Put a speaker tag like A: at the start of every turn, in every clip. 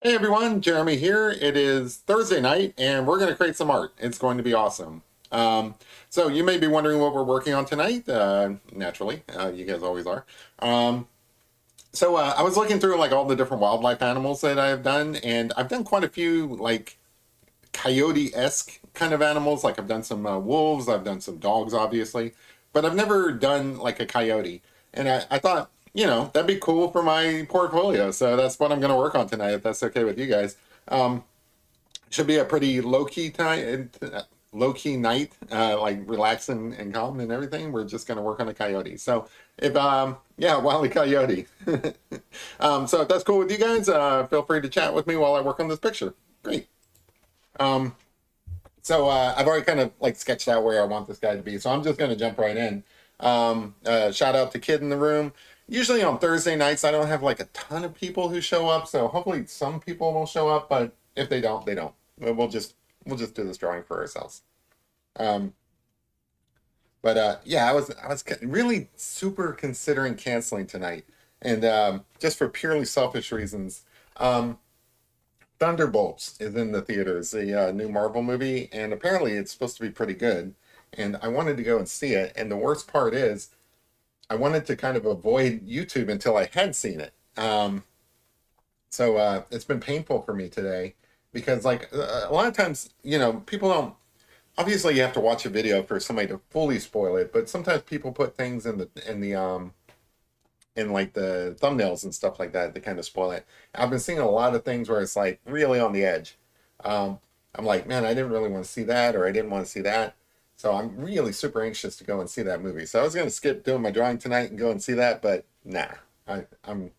A: Hey everyone, Jeremy here. It is Thursday night and we're going to create some art. It's going to be awesome. Um, so you may be wondering what we're working on tonight. Naturally, you guys always are. Um, I was looking through like all the different wildlife animals that I've done, and I've done quite a few like coyote-esque kind of animals. Like I've done some wolves, I've done some dogs, obviously, but I've never done like a coyote. And I thought, that'd be cool for my portfolio. So that's what I'm going to work on tonight, if that's okay with you guys. Um, should be a pretty low key night, like relaxing and calm and everything. We're just going to work on a coyote. So yeah, Wile E. Coyote. So if that's cool with you guys, feel free to chat with me while I work on this picture. Great. Um, I've already kind of like sketched out where I want this guy to be. So I'm just going to jump right in. Shout out to Kid in the Room. Usually on Thursday nights, I don't have like a ton of people who show up. So hopefully some people will show up, but if they don't, they don't. We'll just do this drawing for ourselves. Um, yeah, I was really super considering canceling tonight, and just for purely selfish reasons. Um, Thunderbolts is in the theaters, the new Marvel movie, and apparently it's supposed to be pretty good. And I wanted to go and see it. And the worst part is, I wanted to kind of avoid YouTube until I had seen it. It's been painful for me today because, like, a lot of times, people don't. Obviously, you have to watch a video for somebody to fully spoil it, but sometimes people put things in like the thumbnails and stuff like that to kind of spoil it. I've been seeing a lot of things where it's like really on the edge. Um, I'm like, man, I didn't really want to see that, or I didn't want to see that. So I'm really super anxious to go and see that movie. So I was going to skip doing my drawing tonight and go and see that, but nah, I'm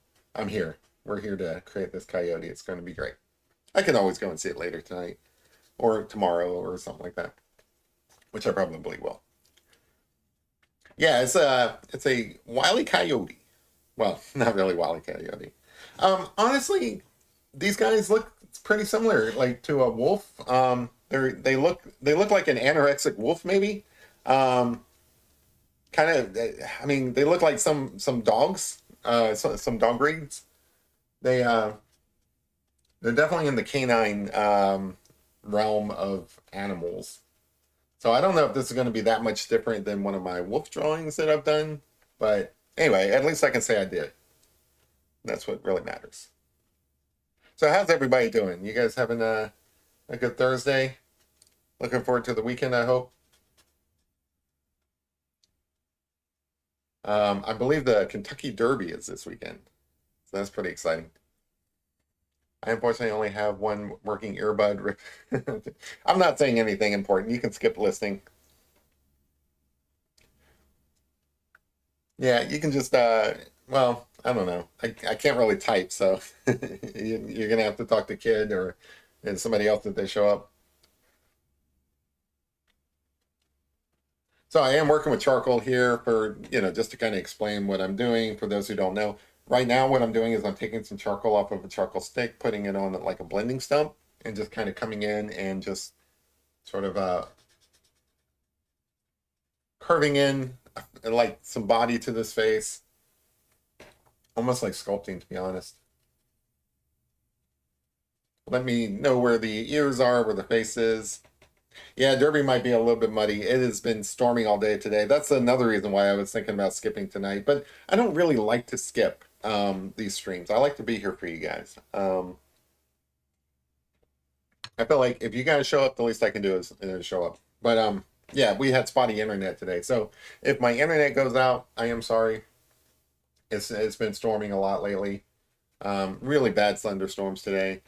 A: here. We're here to create this coyote. It's going to be great. I can always go and see it later tonight or tomorrow or something like that, which I probably will. Yeah, it's a wily coyote. Well, not really Wile E. Coyote. Honestly, these guys look pretty similar, like to a wolf. They look like an anorexic wolf, maybe. Um, kind of. I mean, they look like some dogs. Some dog breeds. They they're definitely in the canine realm of animals. So I don't know if this is going to be that much different than one of my wolf drawings that I've done, but anyway, at least I can say I did. That's what really matters. So how's everybody doing? You guys having a good Thursday? Looking forward to the weekend, I hope. I believe the Kentucky Derby is this weekend. So that's pretty exciting. I unfortunately only have one working earbud. I'm not saying anything important. You can skip listening. Yeah, you can just well, I don't know. I can't really type, so you're gonna have to talk to Kid or and somebody else if they show up. So I am working with charcoal here for, just to kind of explain what I'm doing for those who don't know. Right now, what I'm doing is I'm taking some charcoal off of a charcoal stick, putting it on like a blending stump, and just kind of coming in and just sort of curving in like some body to this face, almost like sculpting, to be honest. Let me know where the ears are, where the face is. Yeah, Derby might be a little bit muddy. It has been storming all day today. That's another reason why I was thinking about skipping tonight. But I don't really like to skip these streams. I like to be here for you guys. I feel like if you guys show up, the least I can do is show up. But yeah, we had spotty internet today. So if my internet goes out, I am sorry. It's been storming a lot lately. Really bad thunderstorms today.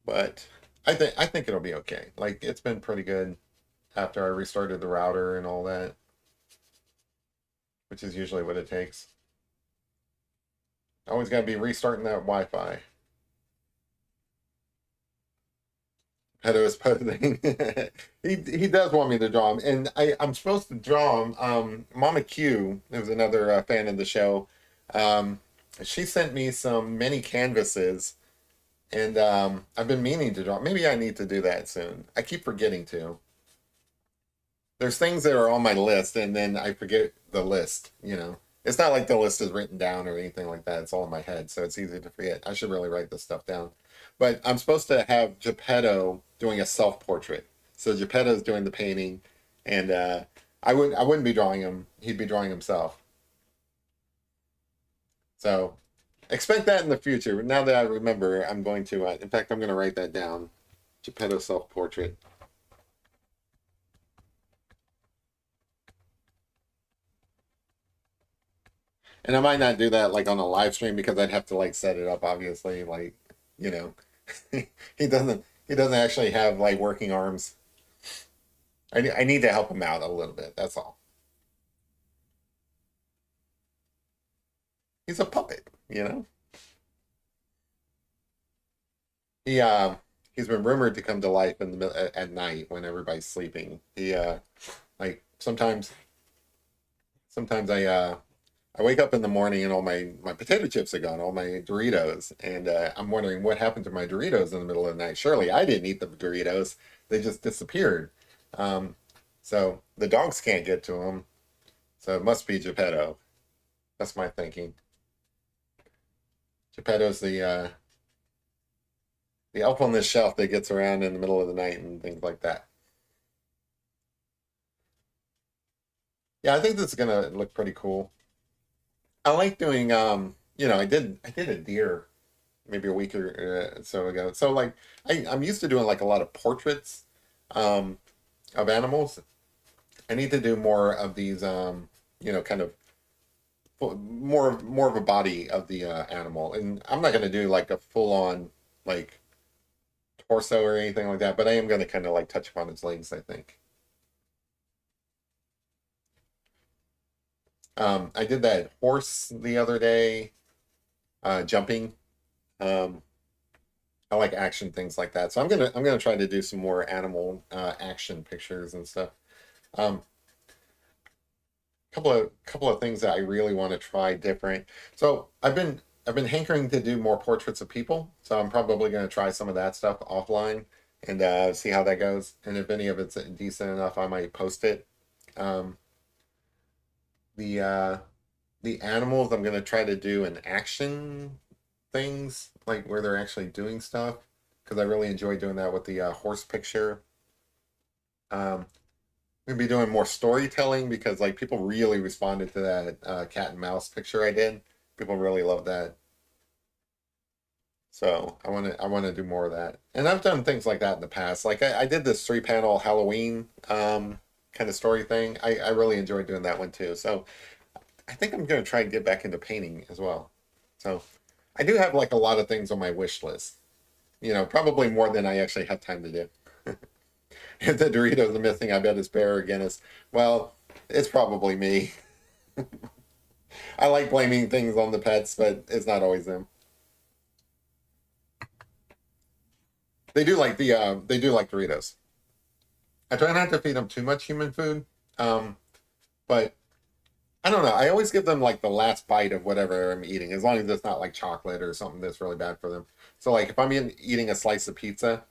A: But I think it'll be okay. Like it's been pretty good after I restarted the router and all that, which is usually what it takes. Always got to be restarting that Wi-Fi. Pedo is posing. He does want me to draw him, and I'm supposed to draw him. Mama Q, who's another fan of the show, um, she sent me some mini canvases, and I've been meaning to draw. Maybe I need to do that soon. I keep forgetting to. There's things that are on my list, and then I forget the list. It's not like the list is written down or anything like that. It's all in my head, so it's easy to forget. I should really write this stuff down. But I'm supposed to have Geppetto doing a self-portrait. So Geppetto's doing the painting, and I wouldn't be drawing him. He'd be drawing himself. So expect that in the future. Now that I remember, I'm going to. In fact, I'm going to write that down. Geppetto self-portrait. And I might not do that like on a live stream because I'd have to like set it up. Obviously, like you know, he doesn't actually have like working arms. I need to help him out a little bit. That's all. He's a puppet, you know. He he's been rumored to come to life in the at night when everybody's sleeping. He like sometimes I wake up in the morning and all my potato chips are gone, all my Doritos, and I'm wondering what happened to my Doritos in the middle of the night. Surely I didn't eat the Doritos; they just disappeared. Um, so the dogs can't get to them, so it must be Geppetto. That's my thinking. Geppetto's the elf on the shelf that gets around in the middle of the night and things like that. Yeah, I think this is gonna look pretty cool. I like doing I did a deer maybe a week or so ago. So like I'm used to doing like a lot of portraits um of animals. I need to do more of these kind of more of a body of the animal. And I'm not gonna do like a full on like torso or anything like that, but I am gonna kind of like touch upon its legs, I think. I did that horse the other day, jumping. Um, I like action things like that. So I'm gonna try to do some more animal action pictures and stuff. Um, couple of things that I really want to try different. So I've been hankering to do more portraits of people. So I'm probably gonna try some of that stuff offline and see how that goes. And if any of it's decent enough, I might post it. Um, the the animals I'm gonna try to do an action things like where they're actually doing stuff because I really enjoy doing that with the horse picture. Um, we're gonna be doing more storytelling because like people really responded to that cat and mouse picture I did. People really love that. So I want to do more of that. And I've done things like that in the past. Like I did this 3 panel Halloween kind of story thing. I really enjoyed doing that one too. So I think I'm gonna try and get back into painting as well. So I do have like a lot of things on my wish list. You know, probably more than I actually have time to do. If the Doritos are missing, I bet it's Bear or Guinness. Well, it's probably me. I like blaming things on the pets, but it's not always them. They do like Doritos. I try not to feed them too much human food, um, but I don't know. I always give them like the last bite of whatever I'm eating, as long as it's not like chocolate or something that's really bad for them. So like if I'm eating a slice of pizza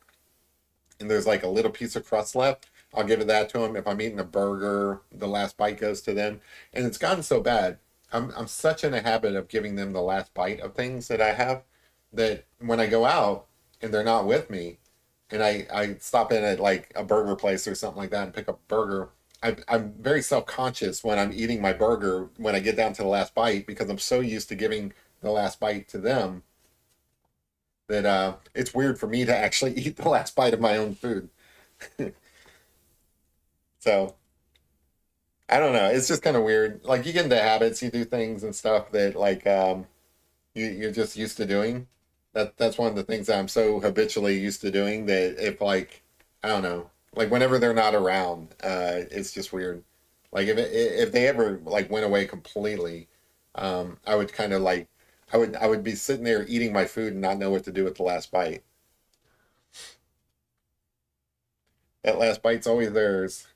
A: and there's like a little piece of crust left, I'll give it that to them. If I'm eating a burger, the last bite goes to them. And it's gotten so bad. I'm such in a habit of giving them the last bite of things that I have that when I go out and they're not with me and I stop in at like a burger place or something like that and pick up a burger, I'm very self-conscious when I'm eating my burger when I get down to the last bite because I'm so used to giving the last bite to them that it's weird for me to actually eat the last bite of my own food. So I don't know. It's just kind of weird. Like you get into habits, you do things and stuff that like you're just used to doing. That's one of the things that I'm so habitually used to doing that if like I don't know, like whenever they're not around, it's just weird. Like if they ever like went away completely, I would kind of like I would be sitting there eating my food and not know what to do with the last bite. That last bite's always theirs.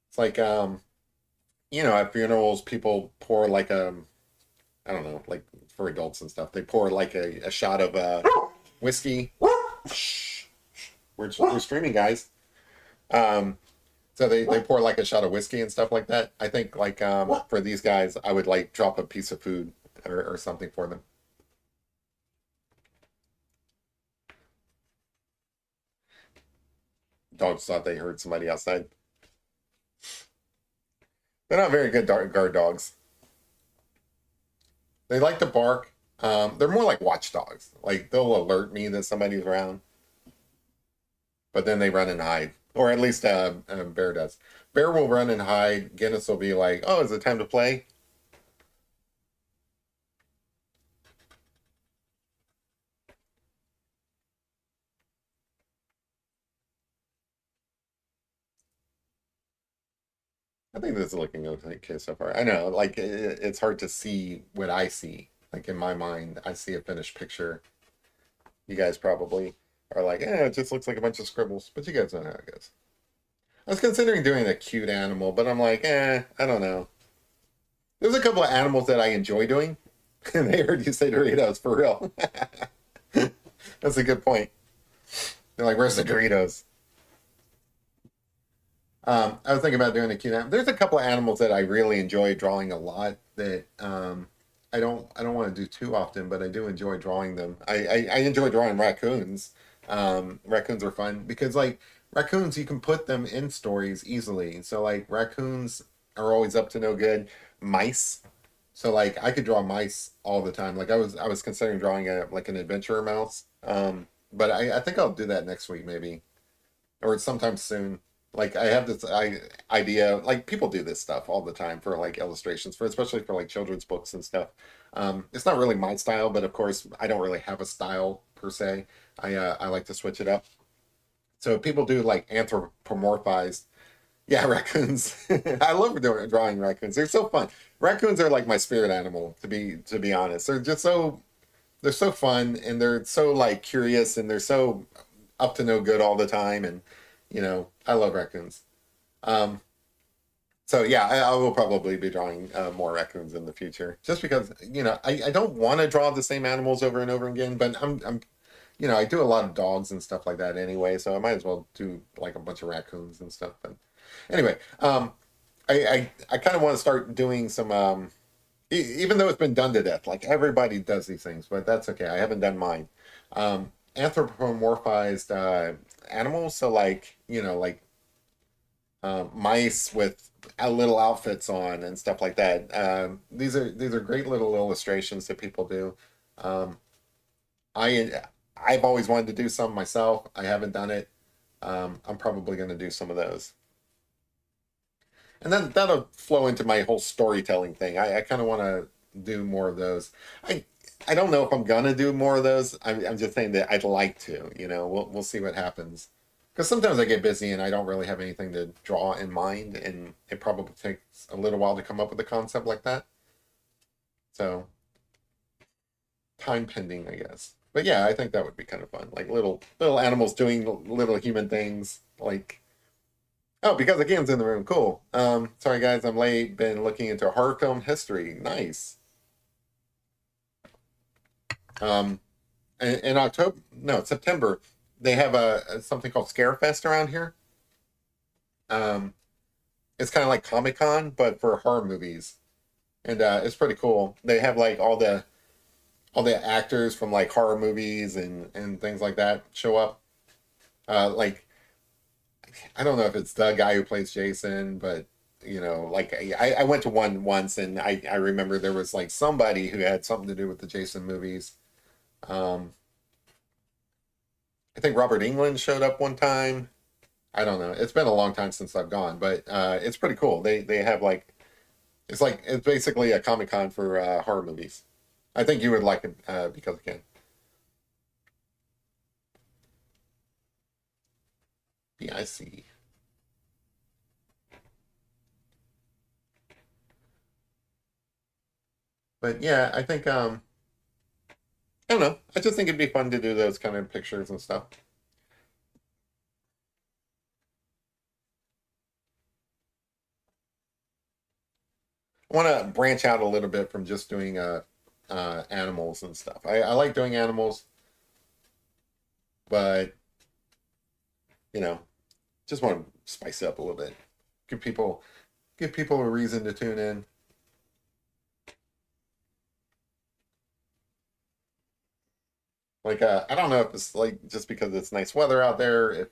A: It's like at funerals, people pour like I don't know, like for adults and stuff, they pour like a shot of whiskey. Shh, we're streaming, guys. Um, So they pour like a shot of whiskey and stuff like that. I think like for these guys, I would like drop a piece of food or something for them. Dogs thought they heard somebody outside. They're not very good guard dogs. They like to bark. They're more like watchdogs. Like they'll alert me that somebody's around, but then they run and hide. Or at least Bear does. Bear will run and hide. Guinness will be like, "Oh, is it time to play?" I think this is looking okay so far. I know, like it's hard to see what I see. Like in my mind, I see a finished picture. You guys probably are like, "Eh, it just looks like a bunch of scribbles," but you guys know how it goes. I was considering doing a cute animal, but I'm like, I don't know. There's a couple of animals that I enjoy doing, and they heard you say Doritos for real. That's a good point. They're like, "Where's the Doritos?" I was thinking about doing a cute animal. There's a couple of animals that I really enjoy drawing a lot that I don't want to do too often, but I do enjoy drawing them. I enjoy drawing raccoons. Raccoons are fun because like raccoons, you can put them in stories easily. So like raccoons are always up to no good. Mice. So like I could draw mice all the time. Like I was considering drawing a like an adventurer mouse. But I think I'll do that next week maybe or sometime soon. Like I have this idea, like people do this stuff all the time for like illustrations, for especially for like children's books and stuff. It's not really my style, but of course I don't really have a style per se. I like to switch it up. So people do like anthropomorphized, yeah, raccoons. I love drawing raccoons. They're so fun. Raccoons are like my spirit animal, to be honest. They're so fun and they're so like curious and they're so up to no good all the time and I love raccoons. Um, so yeah, I will probably be drawing more raccoons in the future, just because I don't want to draw the same animals over and over again. But I do a lot of dogs and stuff like that anyway, so I might as well do like a bunch of raccoons and stuff. But anyway, I kind of want to start doing some. Even though it's been done to death, like everybody does these things, but that's okay. I haven't done mine. Anthropomorphized animals, so like like mice with little outfits on and stuff like that. These are great little illustrations that people do. Um, I I've always wanted to do some myself. I haven't done it. I'm probably going to do some of those, and then that'll flow into my whole storytelling thing. I kind of want to do more of those. I I don't know if I'm gonna do more of those. I'm just saying that I'd like to. We'll see what happens. Because sometimes I get busy and I don't really have anything to draw in mind, and it probably takes a little while to come up with a concept like that. So time pending, I guess. But yeah, I think that would be kind of fun. Like little animals doing little human things. Like oh, because the game's in the room. Cool. Sorry guys, I'm late. Been looking into horror film history. Nice. Um, in October, no, September, they have something called Scarefest around here. Um, it's kind of like Comic Con, but for horror movies, and it's pretty cool. They have like all the actors from like horror movies and things like that show up. Like I don't know if it's the guy who plays Jason, but like I went to one once, and I remember there was like somebody who had something to do with the Jason movies. Um, I think Robert England showed up one time. I don't know. It's been a long time since I've gone, but it's pretty cool. They have like it's basically a Comic Con for horror movies. I think you would like it because again, yeah, I see. But yeah, I think I don't know. I just think it'd be fun to do those kind of pictures and stuff. I want to branch out a little bit from just doing animals and stuff. I like doing animals, but you know. Just want to spice it up a little bit. Give people give people a reason to tune in. Like I don't know if it's like just because it's nice weather out there,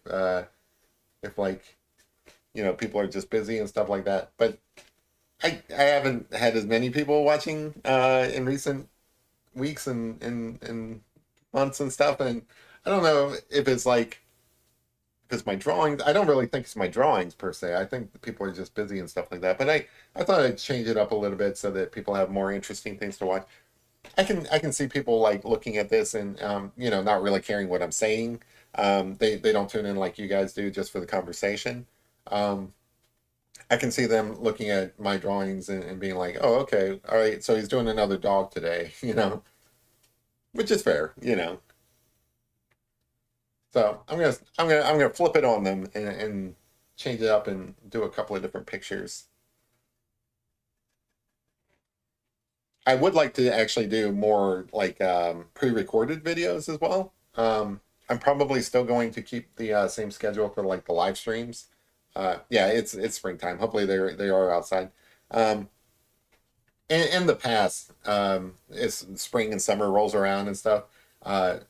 A: if like people are just busy and stuff like that. But I haven't had as many people watching in recent weeks and months and stuff, and I don't know if it's like because my drawings. I don't really think it's my drawings per se. I think people are just busy and stuff like that. But I thought I'd change it up a little bit so that people have more interesting things to watch. I can see people like looking at this and not really caring what I'm saying. They don't tune in like you guys do just for the conversation. Um, I can see them looking at my drawings and being like, oh, okay, all right, so he's doing another dog today, which is fair. So I'm gonna flip it on them and change it up and do a couple of different pictures. I would like to actually do more like pre-recorded videos as well. I'm probably still going to keep the same schedule for like the live streams. Yeah, it's springtime. Hopefully they are outside. Um, in the past, as spring and summer rolls around and stuff, I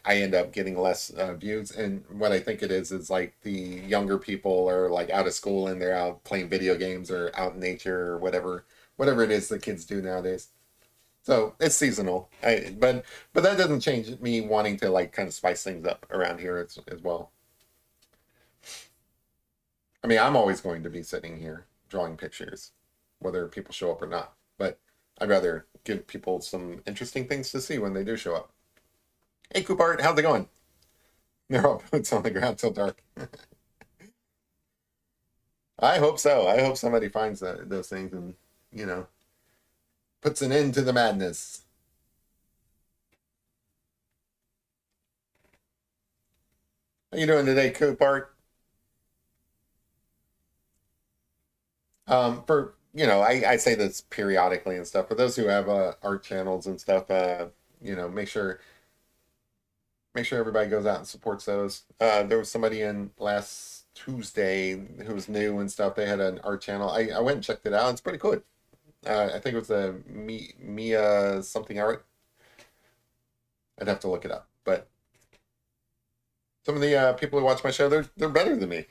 A: end up getting less views. And what I think it is like the younger people are like out of school and they're out playing video games or out in nature or whatever it is the kids do nowadays. So it's seasonal. But that doesn't change me wanting to like kind of spice things up around here as well. I mean, I'm always going to be sitting here drawing pictures, whether people show up or not. But I'd rather give people some interesting things to see when they do show up. Hey, Coopart, how's it going? They're all boots on the ground till dark. I hope so. I hope somebody finds those things and you know puts an end to the madness. How you doing today, Coopart? I say this periodically and stuff. For those who have art channels and stuff, make sure everybody goes out and supports those. There was somebody in last Tuesday who was new and stuff. They had an art channel. I went and checked it out. It's pretty cool. I think it was a Mia something art. I'd have to look it up. But some of the people who watch my show, they're better than me.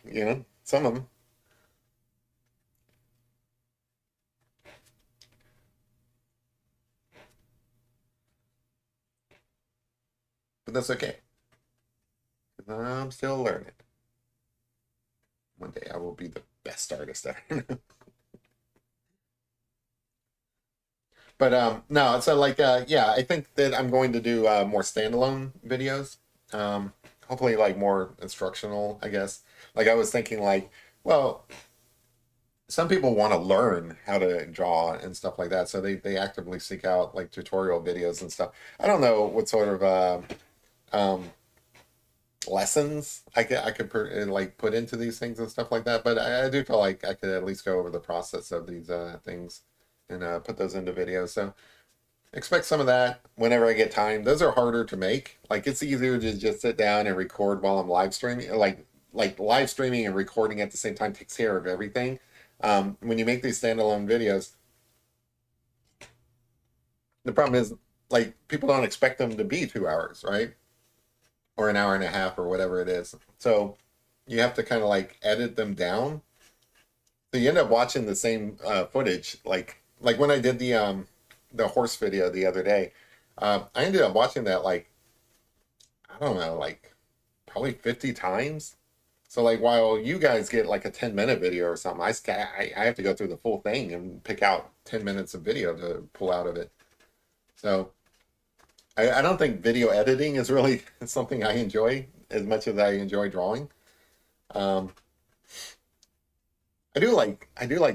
A: Some of them, but that's okay. 'Cause I'm still learning. One day I will be the best artist ever. But no, so like yeah, I think that I'm going to do more standalone videos. Hopefully like more instructional, I guess. Like I was thinking like, well, some people want to learn how to draw and stuff like that, so they actively seek out like tutorial videos and stuff. I don't know what sort of um lessons I could like put into these things and stuff like that, but I do feel like I could at least go over the process of these things and put those into videos. So expect some of that whenever I get time. Those are harder to make. Like it's easier to just sit down and record while I'm live streaming. Like live streaming and recording at the same time takes care of everything. When you make these standalone videos, the problem is like people don't expect them to be 2 hours, right? Or an hour and a half or whatever it is. So you have to kind of like edit them down. So you end up watching the same footage. Like when I did the horse video the other day, I ended up watching that like I don't know, like probably 50 times. So like while you guys get like a 10-minute video or something, I have to go through the full thing and pick out 10 minutes of video to pull out of it. So I don't think video editing is really something I enjoy as much as I enjoy drawing. Um, I do like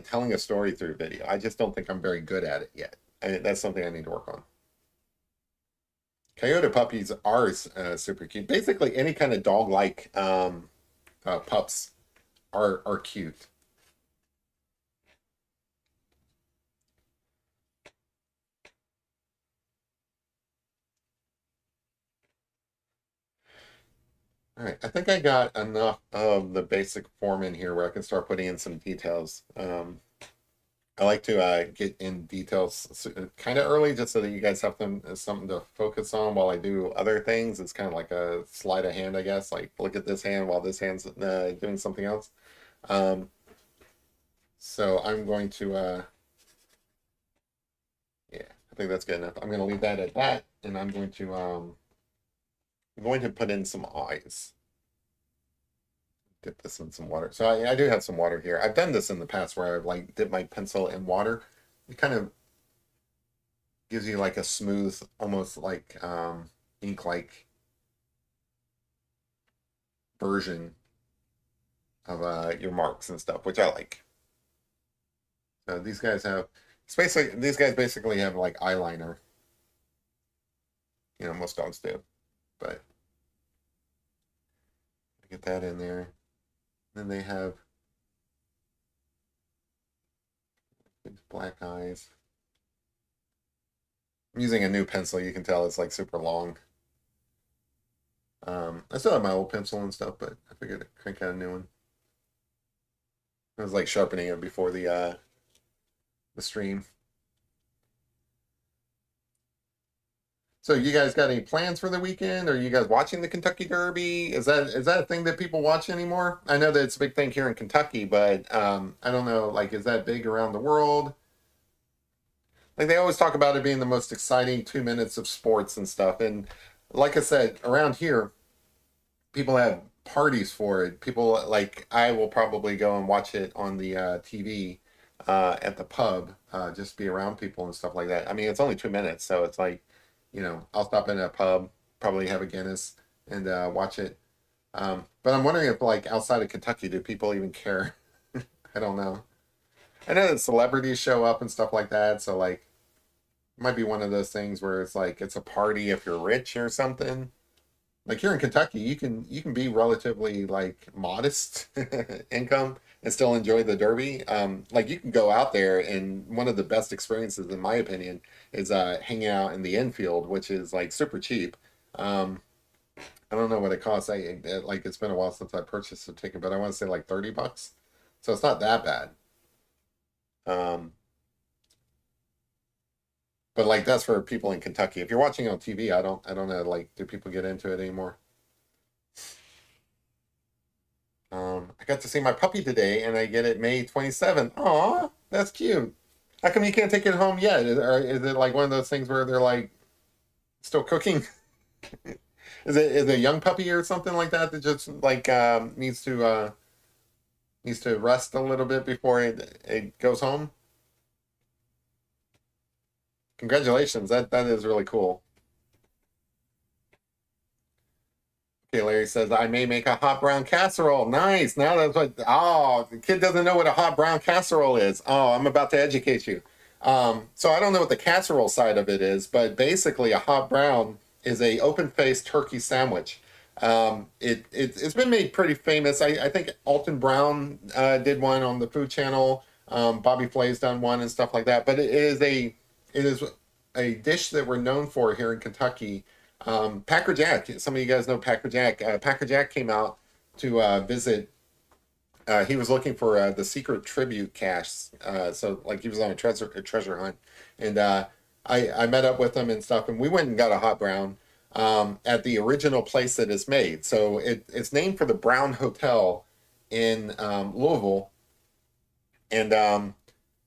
A: telling a story through video. I just don't think I'm very good at it yet. That's something I need to work on. Coyote puppies are super cute. Basically, any kind of dog-like pups are cute. All right, I think I got enough of the basic form in here where I can start putting in some details. I like to get in details kind of early just so that you guys have them as something to focus on while I do other things. It's kind of like a sleight of hand, I guess. Like look at this hand while this hand's doing something else. Um, so I'm going to, yeah, I think that's good enough. I'm going to leave that at that, and I'm going to put in some eyes. Dip this in some water. So I do have some water here. I've done this in the past where I've like dipped my pencil in water. It kind of gives you like a smooth, almost like ink-like version of your marks and stuff, which I like. So these guys have, it's basically these guys basically have like eyeliner. You know, most dogs do, but get that in there. Then they have these black eyes. I'm using a new pencil. You can tell it's like super long. I still have my old pencil and stuff, but I figured I'd crank out a new one. I was like sharpening it before the stream. So you guys got any plans for the weekend? Are you guys watching the Kentucky Derby? Is that a thing that people watch anymore? I know that it's a big thing here in Kentucky, but I don't know, like is that big around the world? Like they always talk about it being the most exciting 2 minutes of sports and stuff. And like I said, around here, people have parties for it. People like I will probably go and watch it on the TV at the pub, just be around people and stuff like that. I mean, it's only 2 minutes, so it's like, I'll stop in a pub, probably have a Guinness and watch it. But I'm wondering if like outside of Kentucky, do people even care? I don't know. I know that celebrities show up and stuff like that, so like it might be one of those things where it's like it's a party if you're rich or something. Like here in Kentucky, you can be relatively like modest income and still enjoy the Derby. Like you can go out there, and one of the best experiences, in my opinion, is hanging out in the infield, which is like super cheap. Um, I don't know what it costs. Like it's been a while since I purchased a ticket, but I want to say like $30, so it's not that bad. Um, but like that's for people in Kentucky. If you're watching on TV, I don't know. Like, do people get into it anymore? I got to see my puppy today, and I get it May 27th. Aw, that's cute. How come you can't take it home yet? Or is it like one of those things where they're like still cooking? Is it a young puppy or something like that that just like needs to rest a little bit before it goes home? Congratulations, that is really cool. Okay, Larry says, I may make a hot brown casserole. Nice. Now that's what, oh, the kid doesn't know what a hot brown casserole is. Oh, I'm about to educate you. So I don't know what the casserole side of it is, but basically a hot brown is a open-faced turkey sandwich. It's been made pretty famous. I think Alton Brown did one on the Food Channel. Bobby Flay's done one and stuff like that. But it is a dish that we're known for here in Kentucky. Packer Jack. Some of you guys know Packer Jack. Packer Jack came out to visit. He was looking for the secret tribute cache. So like he was on a treasure hunt, and I met up with him and stuff, and we went and got a hot brown at the original place that it's made. So it's named for the Brown Hotel in Louisville, and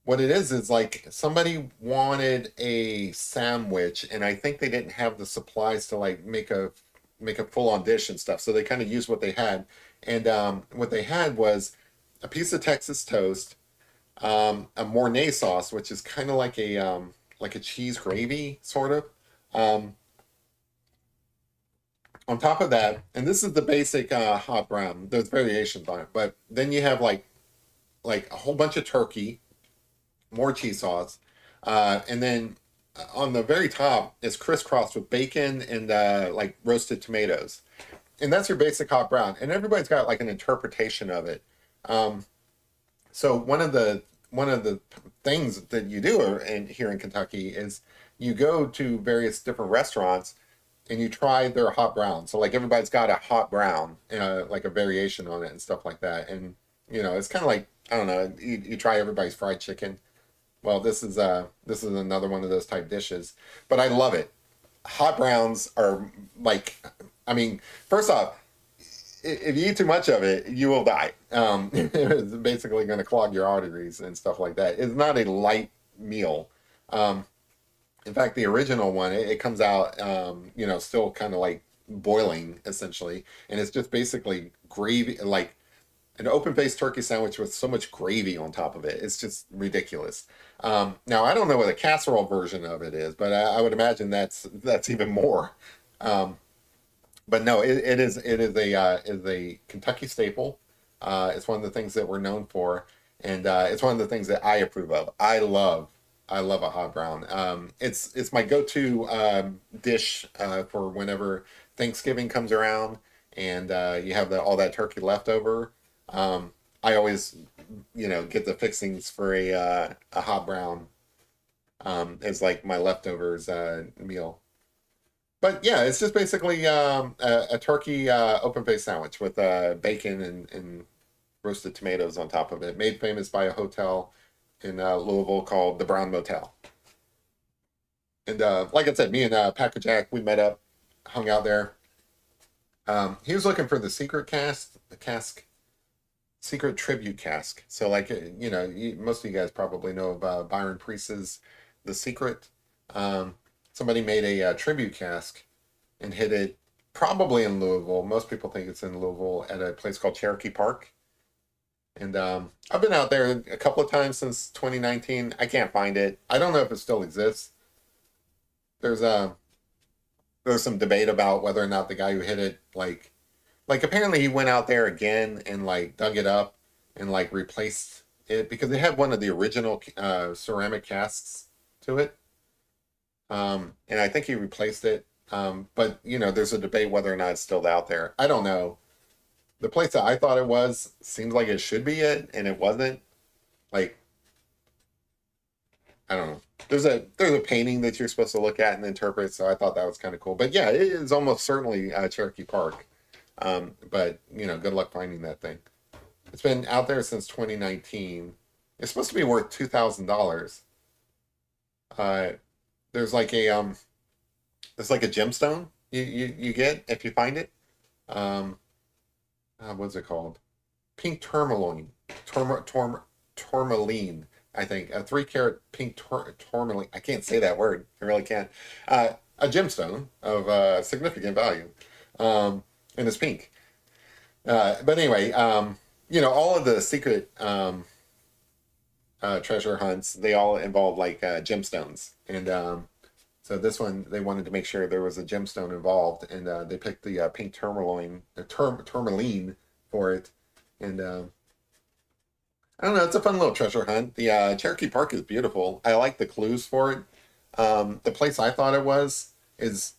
A: what it is like somebody wanted a sandwich, and I think they didn't have the supplies to like make a full on dish and stuff. So they kind of used what they had, and what they had was a piece of Texas toast, a Mornay sauce, which is kind of like a cheese gravy sort of. Um, on top of that, and this is the basic hot brown. There's variations on it, but then you have like a whole bunch of turkey, more cheese sauce, and then on the very top is crisscrossed with bacon and like roasted tomatoes, and that's your basic hot brown. And everybody's got like an interpretation of it. Um, so one of the things that you do here in Kentucky is you go to various different restaurants and you try their hot brown. So like everybody's got a hot brown, like a variation on it and stuff like that. And it's kind of like I don't know. You try everybody's fried chicken. Well, this is another one of those type dishes, but I love it. Hot browns are like, I mean, first off, if you eat too much of it, you will die. It's basically going to clog your arteries and stuff like that. It's not a light meal. Um, in fact, the original one, it comes out, still kind of like boiling essentially, and it's just basically gravy, like an open-faced turkey sandwich with so much gravy on top of it. It's just ridiculous. Now, I don't know what a casserole version of it is, but I would imagine that's even more. Um, but no, it is a Kentucky staple. It's one of the things that we're known for, and it's one of the things that I approve of. I love a hot brown. It's my go-to dish for whenever Thanksgiving comes around, and you have all that turkey left over. I always, get the fixings for a hot brown as like my leftovers meal. But yeah, it's just basically a turkey open faced sandwich with bacon and roasted tomatoes on top of it, made famous by a hotel in Louisville called the Brown Motel. And like I said, me and Packer Jack, we met up, hung out there. He was looking for the secret tribute cask. So, like, most of you guys probably know of Byron Priest's The Secret. Somebody made a tribute cask and hid it probably in Louisville. Most people think it's in Louisville at a place called Cherokee Park. And I've been out there a couple of times since 2019. I can't find it. I don't know if it still exists. There's there's some debate about whether or not the guy who hit it like apparently he went out there again and like dug it up and like replaced it because they had one of the original ceramic casks to it. And I think he replaced it. But there's a debate whether or not it's still out there. I don't know. The place that I thought it was seems like it should be it, and it wasn't. Like, I don't know. There's a painting that you're supposed to look at and interpret, so I thought that was kind of cool. But yeah, it is almost certainly Cherokee Park. But good luck finding that thing. It's been out there since 2019. It's supposed to be worth $2,000. Uh, there's like a gemstone you get if you find it. Um, what's it called? Pink tourmaline, tourmaline. I think a 3 carat pink tourmaline. I can't say that word. I really can't. A gemstone of significant value, and it's pink. But anyway, all of the secret treasure hunts they all involve like gemstones, and so this one they wanted to make sure there was a gemstone involved, and they picked the pink tourmaline, tourmaline for it, and I don't know. It's a fun little treasure hunt. The Cherokee Park is beautiful. I like the clues for it. The place I thought it was is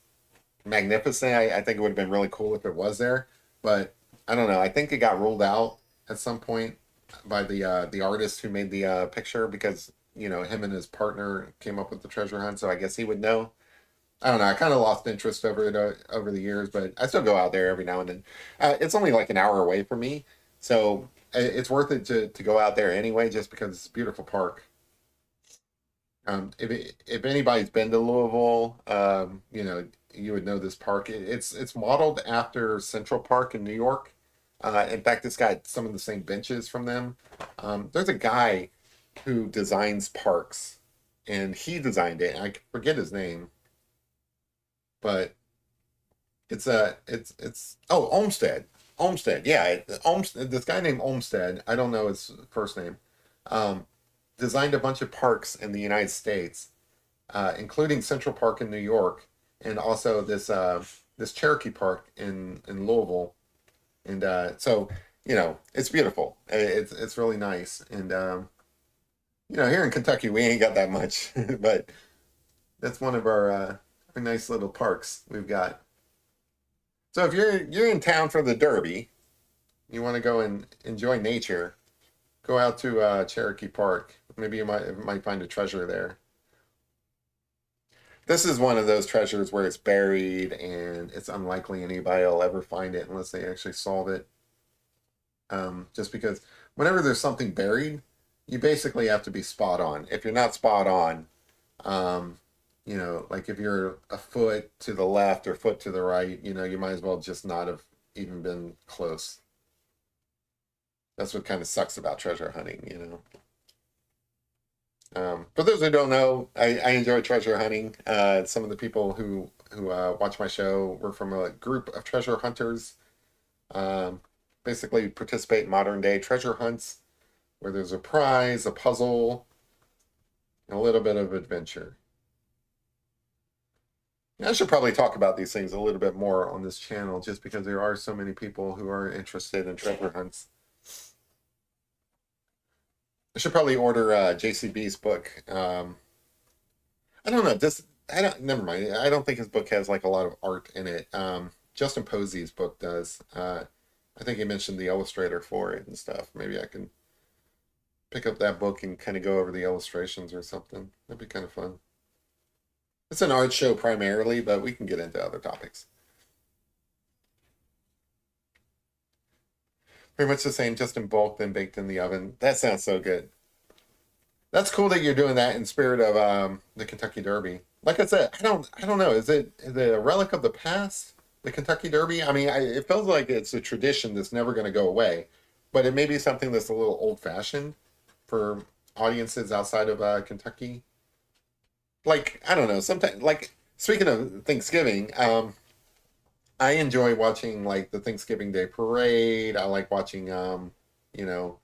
A: magnificent. I think it would have been really cool if it was there, but I don't know. I think it got ruled out at some point by the artist who made the picture because him and his partner came up with the treasure hunt. So I guess he would know. I don't know. I kind of lost interest over it over the years, but I still go out there every now and then. It's only like an hour away from me, so it's worth it to go out there anyway, just because it's a beautiful park. If anybody's been to Louisville, you would know this park. It's modeled after Central Park in New York. In fact, it's got some of the same benches from them. There's a guy who designs parks, and he designed it. I forget his name, but it's Olmsted. Olmsted, yeah, Olmsted. This guy named Olmsted. I don't know his first name. Um, Designed a bunch of parks in the United States, including Central Park in New York, and also this Cherokee Park in Louisville. And so it's beautiful. It's really nice. And here in Kentucky we ain't got that much, but that's one of our nice little parks we've got. So if you're in town for the Derby, you want to go and enjoy nature, go out to Cherokee Park. Maybe you might find a treasure there. This is one of those treasures where it's buried and it's unlikely anybody will ever find it unless they actually solve it. Just because whenever there's something buried, you basically have to be spot on. If you're not spot on, um, like if you're a foot to the left or foot to the right, you might as well just not have even been close. That's what kind of sucks about treasure hunting. For those who don't know, I enjoy treasure hunting. Some of the people who watch my show were from a group of treasure hunters. Um, Basically, participate in modern day treasure hunts where there's a prize, a puzzle, and a little bit of adventure. I should probably talk about these things a little bit more on this channel just because there are so many people who are interested in treasure hunts. I should probably order JCB's book. I don't know. This I don't. Never mind. I don't think his book has like a lot of art in it. Justin Posey's book does. I think he mentioned the illustrator for it and stuff. Maybe I can pick up that book and kind of go over the illustrations or something. That'd be kind of fun. It's an art show primarily, but we can get into other topics. Pretty much the same, just in bulk, then baked in the oven. That sounds so good. That's cool that you're doing that in spirit of the Kentucky Derby. Like I said, I don't know. Is it a relic of the past? The Kentucky Derby. I mean, it feels like it's a tradition that's never going to go away, but it may be something that's a little old fashioned for audiences outside of Kentucky. Like I don't know. Sometimes, like speaking of Thanksgiving, I enjoy watching like the Thanksgiving Day parade. I like watching you know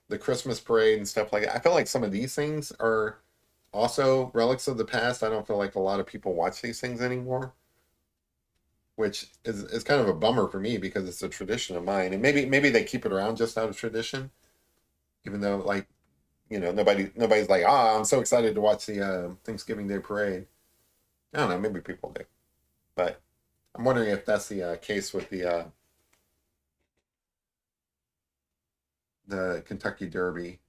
A: the Christmas parade and stuff like that. I feel like some of these things are also relics of the past. I don't feel like a lot of people watch these things anymore, which is kind of a bummer for me because it's a tradition of mine. And maybe they keep it around just out of tradition, even though like nobody's like, I'm so excited to watch the Thanksgiving Day parade. I don't know, maybe people do, but I'm wondering if that's the case with the Kentucky Derby.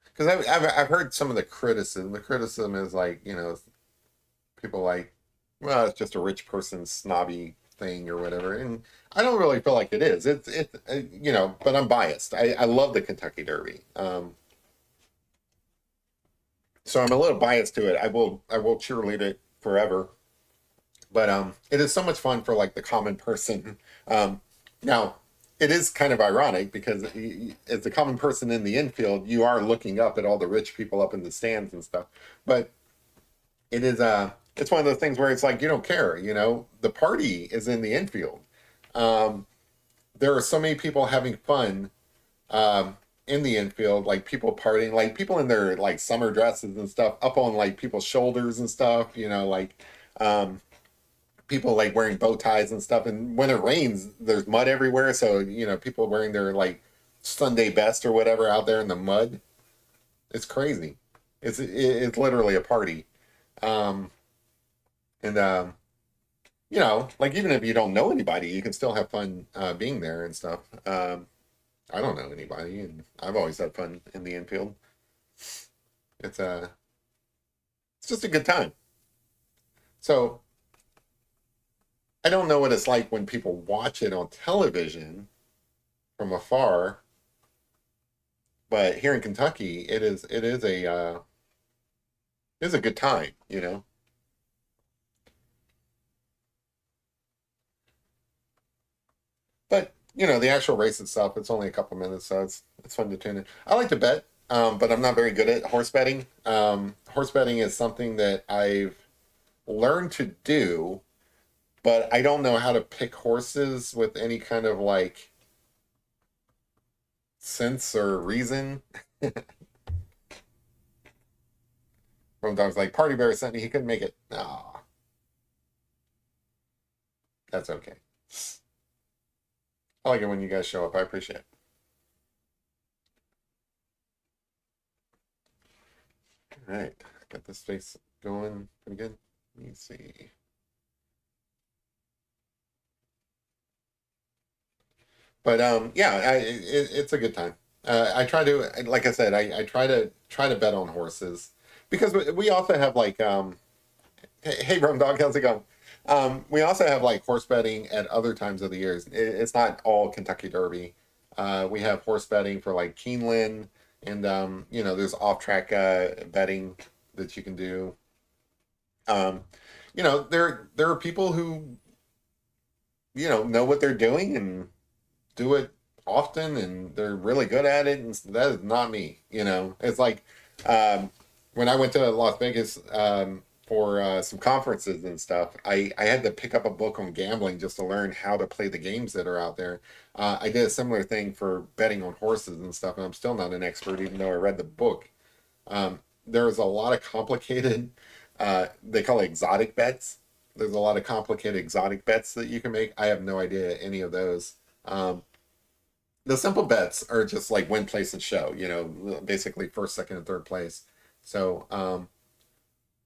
A: Because I've heard some of the criticism. The criticism is like, people like, well, it's just a rich person's snobby thing or whatever. And I don't really feel like it is. But I'm biased. I love the Kentucky Derby. So I'm a little biased to it. I will cheerlead it forever. But it is so much fun for like the common person. Now, it is kind of ironic because as the common person in the infield, you are looking up at all the rich people up in the stands and stuff. But it's one of those things where it's like you don't care. The party is in the infield. Um, there are so many people having fun in the infield, like people partying, like people in their like summer dresses and stuff, up on like people's shoulders and stuff. Like um, people like wearing bow ties and stuff. And when it rains, there's mud everywhere. So people wearing their like Sunday best or whatever out there in the mud. It's crazy. It's literally a party. Um, and like even if you don't know anybody, you can still have fun being there and stuff. I don't know anybody, and I've always had fun in the infield. It's it's just a good time. So I don't know what it's like when people watch it on television from afar, but here in Kentucky, it is a good time. But the actual race itself, it's only a couple minutes, so it's fun to tune in. I like to bet, but I'm not very good at horse betting. Horse betting is something that I've learned to do, but I don't know how to pick horses with any kind of like sense or reason. From dogs like Party Bear sent me, he couldn't make it. No, that's okay. I like it when you guys show up. I appreciate it. All right, got this face going pretty good. Let me see. But yeah, it's a good time. I try to, like I said, I try to bet on horses because we also have like hey Rum Dog, how's it going? We also have like horse betting at other times of the years. It's not all Kentucky Derby. We have horse betting for like Keeneland, and there's off track betting that you can do. Um, there are people who know what they're doing and do it often, and they're really good at it, and that is not me. It's like um, when I went to Las Vegas for some conferences and stuff, I had to pick up a book on gambling just to learn how to play the games that are out there. I did a similar thing for betting on horses and stuff, and I'm still not an expert even though I read the book. There's a lot of complicated, they call it exotic bets. There's a lot of complicated exotic bets that you can make. I have no idea any of those. Um, the simple bets are just like win, place, and show. Basically first, second, and third place. So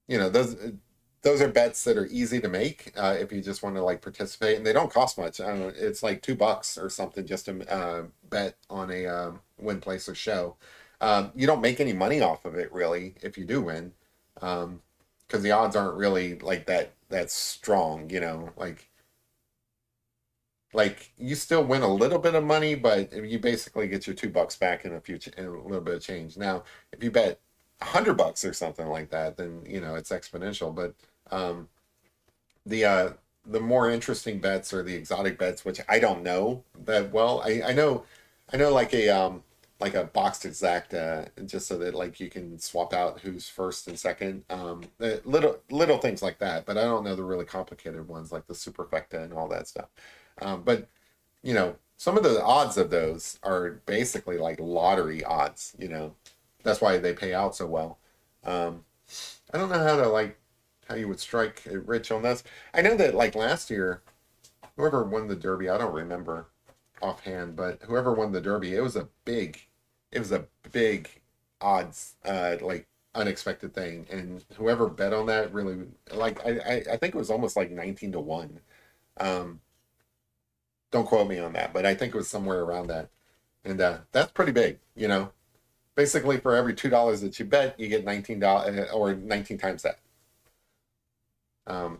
A: those are bets that are easy to make if you just want to like participate, and they don't cost much. I don't know, it's like $2 or something just to bet on a win, place, or show. You don't make any money off of it really if you do win, because the odds aren't really like that strong. Like you still win a little bit of money, but you basically get your $2 back in in a little bit of change. Now, if you bet $100 or something like that, then it's exponential. But um, the uh, the more interesting bets are the exotic bets, which I don't know that well. I know like a boxed exact just so that like you can swap out who's first and second. Little things like that, but I don't know the really complicated ones like the superfecta and all that stuff. But some of the odds of those are basically like lottery odds. That's why they pay out so well. Um, I don't know how you would strike it rich on this. I know that like last year, whoever won the Derby, I don't remember offhand, but whoever won the Derby, it was a big odds like unexpected thing, and whoever bet on that really like I think it was almost like 19 to 1. Um, don't quote me on that, but I think it was somewhere around that, and that's pretty big. Basically for every $2 that you bet, you get $19 or 19 times that.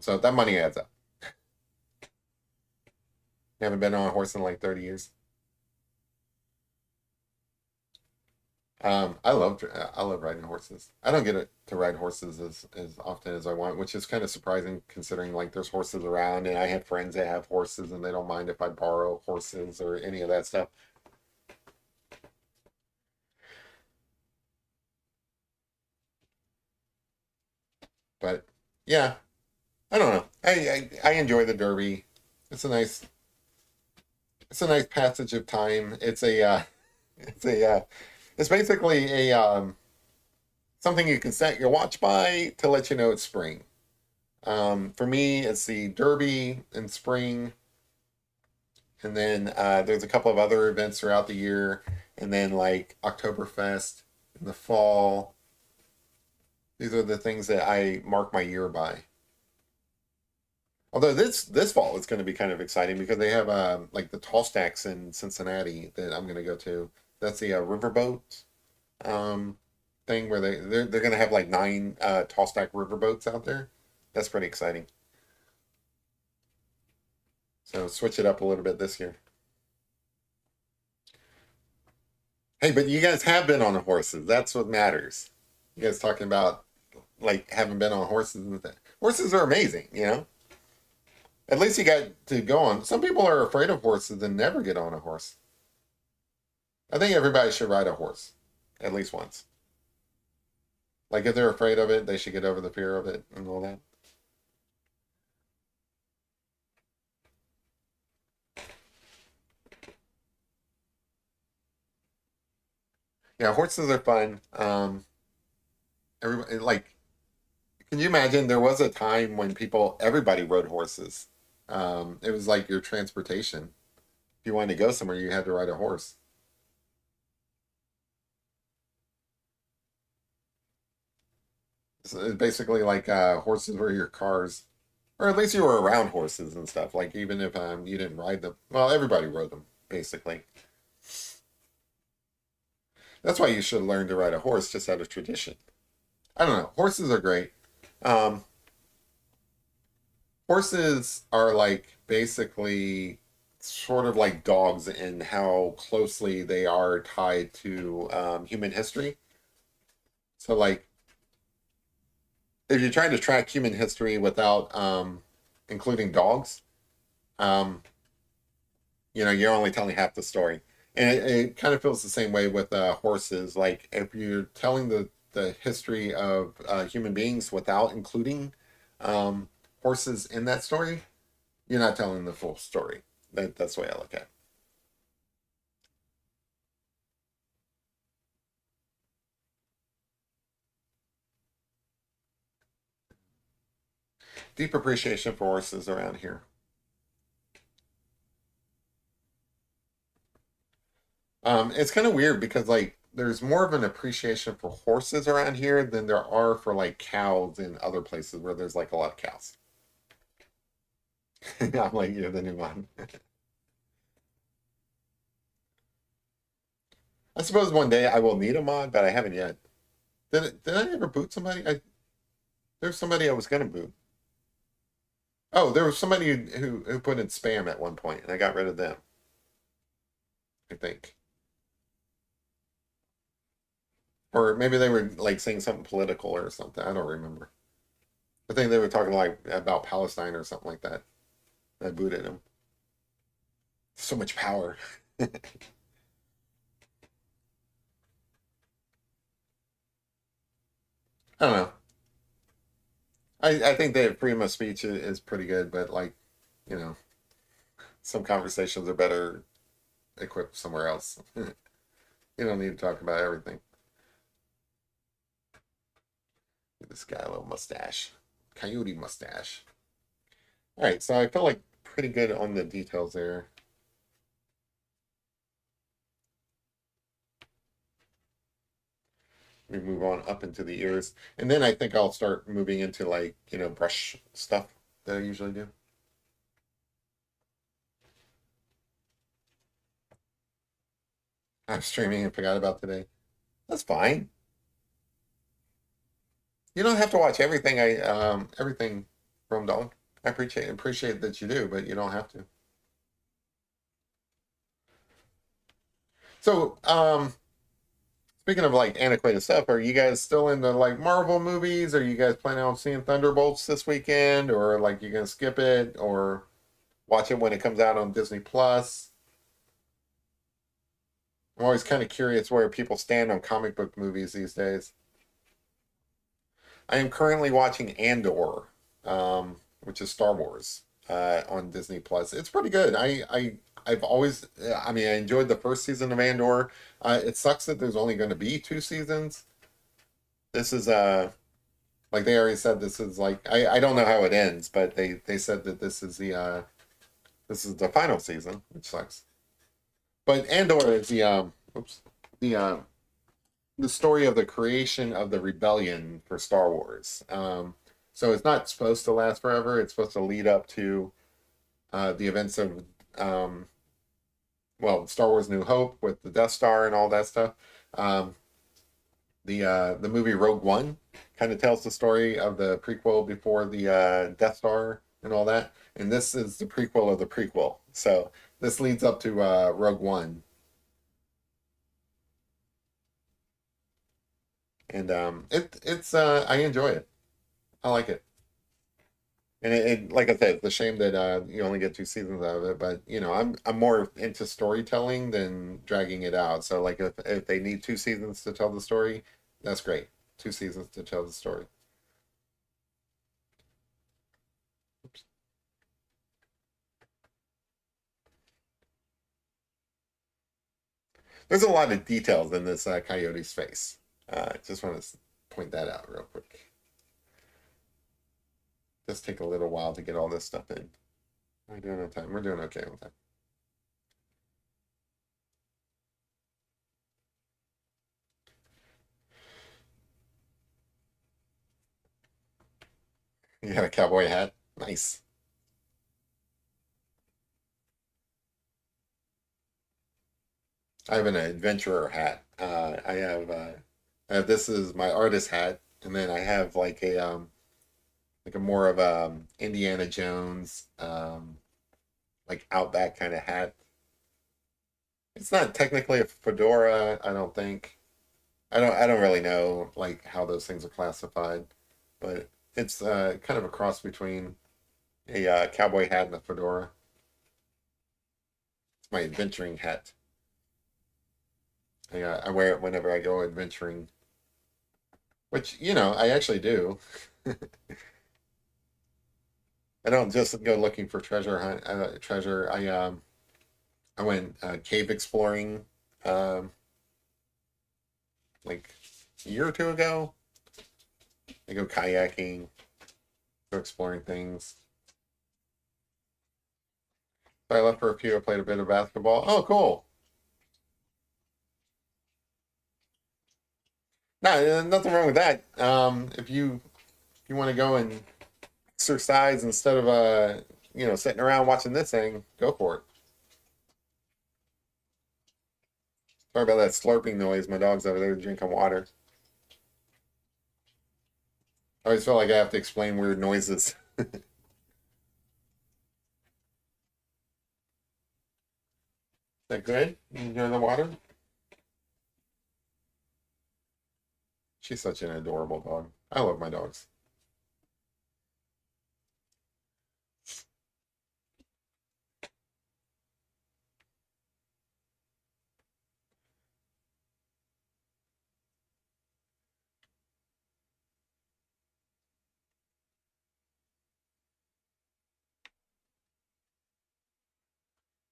A: So that money adds up. You haven't been on a horse in like 30 years. I love riding horses. I don't get to ride horses as often as I want, which is kind of surprising considering like there's horses around, and I have friends that have horses and they don't mind if I borrow horses or any of that stuff. But yeah, I don't know. I enjoy the Derby. It's a nice it's a nice passage of time. It's a it's basically a something you can set your watch by to let you know it's spring. For me, it's the Derby in spring, and then there's a couple of other events throughout the year, and then like Oktoberfest in the fall. These are the things that I mark my year by. Although this fall is going to be kind of exciting because they have like the tall stacks in Cincinnati that I'm going to go to. That's the riverboat um, thing where they're going to have like 9 tall stack riverboats out there. That's pretty exciting. So switch it up a little bit this year. Hey, but you guys have been on horses. That's what matters. You guys talking about like having been on horses and that. Horses are amazing. At least you got to go on. Some people are afraid of horses and never get on a horse. I think everybody should ride a horse at least once. Like if they're afraid of it, they should get over the fear of it and all that. Yeah, horses are fun. Everybody like, can you imagine there was a time when everybody rode horses. It was like your transportation. If you wanted to go somewhere, you had to ride a horse. So it's basically like horses were your cars, or at least you were around horses and stuff. Like even if you didn't ride them, well, everybody rode them basically. That's why you should learn to ride a horse just out of tradition. I don't know. Horses are great. Um, Horses are like basically sort of like dogs in how closely they are tied to human history. So, like, if you're trying to track human history without including dogs, um, you're only telling half the story. And it kind of feels the same way with horses. Like, if you're telling the history of human beings without including um, horses in that story, you're not telling the full story. That's the way I look at it. Deep appreciation for horses around here. It's kind of weird because like there's more of an appreciation for horses around here than there are for like cows in other places where there's like a lot of cows. I'm like, you're the new one. I suppose one day I will need a mod, but I haven't yet. Did I ever boot somebody? There's somebody I was gonna boot. Oh, there was somebody who put in spam at one point, and I got rid of them. I think, or maybe they were like saying something political or something. I don't remember. I think they were talking like about Palestine or something like that. I booted him. So much power. I don't know. I think that freedom of speech is pretty good, but like, you know, some conversations are better equipped somewhere else. You don't need to talk about everything. This guy, a little mustache, coyote mustache. All right, so I felt like pretty good on the details there. We move on up into the ears, and then I think I'll start moving into like brush stuff that I usually do. I'm streaming and forgot about today. That's fine. You don't have to watch everything from Dog. I appreciate that you do, but you don't have to. So, speaking of like antiquated stuff, are you guys still into like Marvel movies? Are you guys planning on seeing Thunderbolts this weekend, or like you gonna skip it, or watch it when it comes out on Disney Plus? I'm always kind of curious where people stand on comic book movies these days. I am currently watching Andor, which is Star Wars, on Disney Plus. It's pretty good. I've always, I mean, I enjoyed the first season of Andor. It sucks that there's only going to be two seasons. This is like they already said, this is like I don't know how it ends, but they said that this is the final season, which sucks. But Andor is the the story of the creation of the rebellion for Star Wars. So it's not supposed to last forever. It's supposed to lead up to the events of um, well, Star Wars: New Hope with the Death Star and all that stuff. Um, the movie Rogue One kind of tells the story of the prequel before the Death Star and all that, and this is the prequel of the prequel. So this leads up to Rogue One, and it's I enjoy it. I like it. And like I said, it's a shame that you only get two seasons out of it. But I'm more into storytelling than dragging it out. So like if they need two seasons to tell the story, that's great. Two seasons to tell the story. Oops. There's a lot of details in this coyote's face. Just want to point that out real quick. Just take a little while to get all this stuff in. We're doing on time. We're doing okay on time. You got a cowboy hat. Nice. I have an adventurer hat. I have this is my artist hat, and then I have like a more of Indiana Jones like Outback kind of hat. It's not technically a fedora, I don't think. I don't really know like how those things are classified, but it's kind of a cross between a cowboy hat and a fedora. It's my adventuring hat. I wear it whenever I go adventuring, which I actually do. I don't just go looking for treasure. I went cave exploring um, like a year or two ago. I go kayaking, go exploring things. So I left for a few. I played a bit of basketball. Oh, cool. No, nothing wrong with that. If you want to go and exercise instead of sitting around watching this thing, go for it. Sorry about that slurping noise. My dog's over there drinking water. I always feel like I have to explain weird noises. Is that good? You enjoy the water? She's such an adorable dog. I love my dogs.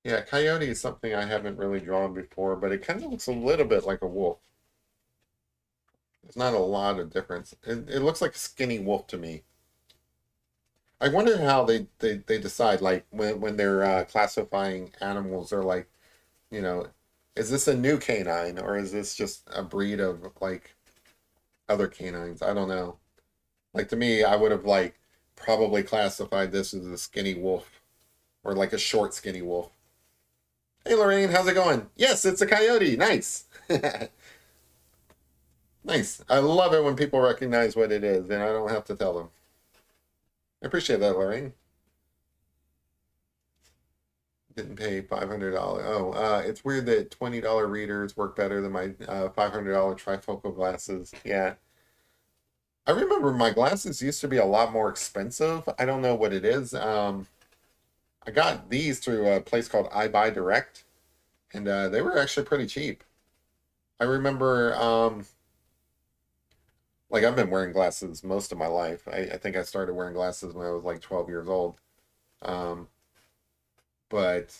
A: Yeah, coyote is something I haven't really drawn before, but it kind of looks a little bit like a wolf. There's not a lot of difference. It looks like a skinny wolf to me. I wonder how they decide, like when they're classifying animals, they're like, you know, is this a new canine or is this just a breed of like other canines? I don't know. Like to me, I would have like probably classified this as a skinny wolf or like a short skinny wolf. Hey Lorraine, how's it going? Yes, it's a coyote. Nice. Nice. I love it when people recognize what it is and I don't have to tell them. I appreciate that, Lorraine. Didn't pay $500. Oh, it's weird that $20 readers work better than my $500 trifocal glasses. Yeah. I remember my glasses used to be a lot more expensive. I don't know what it is. I got these through a place called I Buy Direct, and they were actually pretty cheap. I remember, like I've been wearing glasses most of my life. I think I started wearing glasses when I was like 12 years old. Um, but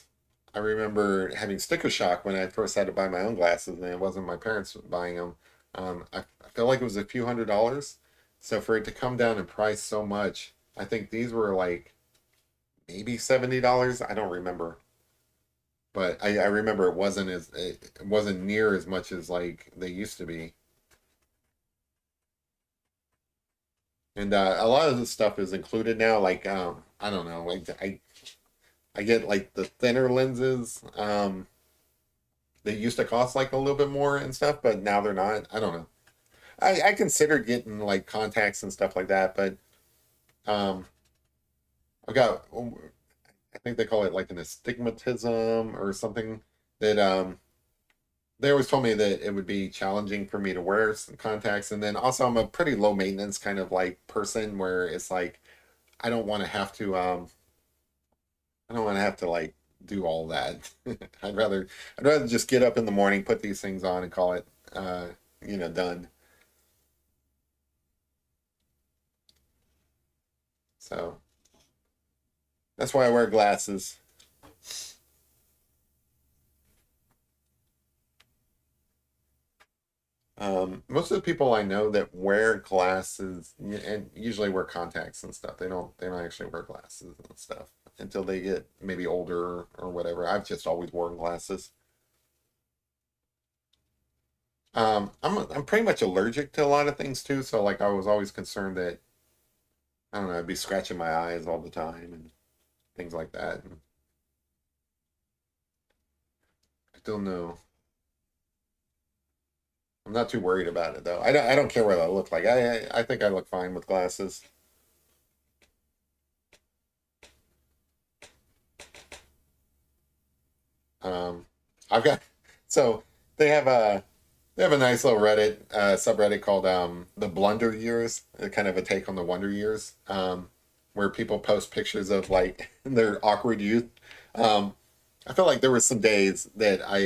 A: I remember having sticker shock when I first had to buy my own glasses, and it wasn't my parents buying them. I feel like it was a few $100s. So for it to come down in price so much, I think these were like maybe $70. I don't remember, but I remember it wasn't near as much as like they used to be. And a lot of this stuff is included now. Like I don't know, like I get like the thinner lenses. They used to cost like a little bit more and stuff, but now they're not. I don't know. I considered getting like contacts and stuff like that, but um, I've got I think they call it like an astigmatism or something that they always told me that it would be challenging for me to wear some contacts, and then also I'm a pretty low maintenance kind of like person where it's like I don't want to have to I don't want to have to like do all that. I'd rather just get up in the morning, put these things on, and call it done. So that's why I wear glasses. Most of the people I know that wear glasses and usually wear contacts and stuff, they don't actually wear glasses and stuff until they get maybe older or whatever. I've just always worn glasses. I'm pretty much allergic to a lot of things too, so like I was always concerned that I don't know, I'd be scratching my eyes all the time and things like that. And I don't know. I'm not too worried about it though. I don't care what I look like. I think I look fine with glasses. Um, I've got so they have a they have a nice little Reddit subreddit called the Blunder Years, kind of a take on the Wonder Years, where people post pictures of like their awkward youth. Um, I feel like there were some days that I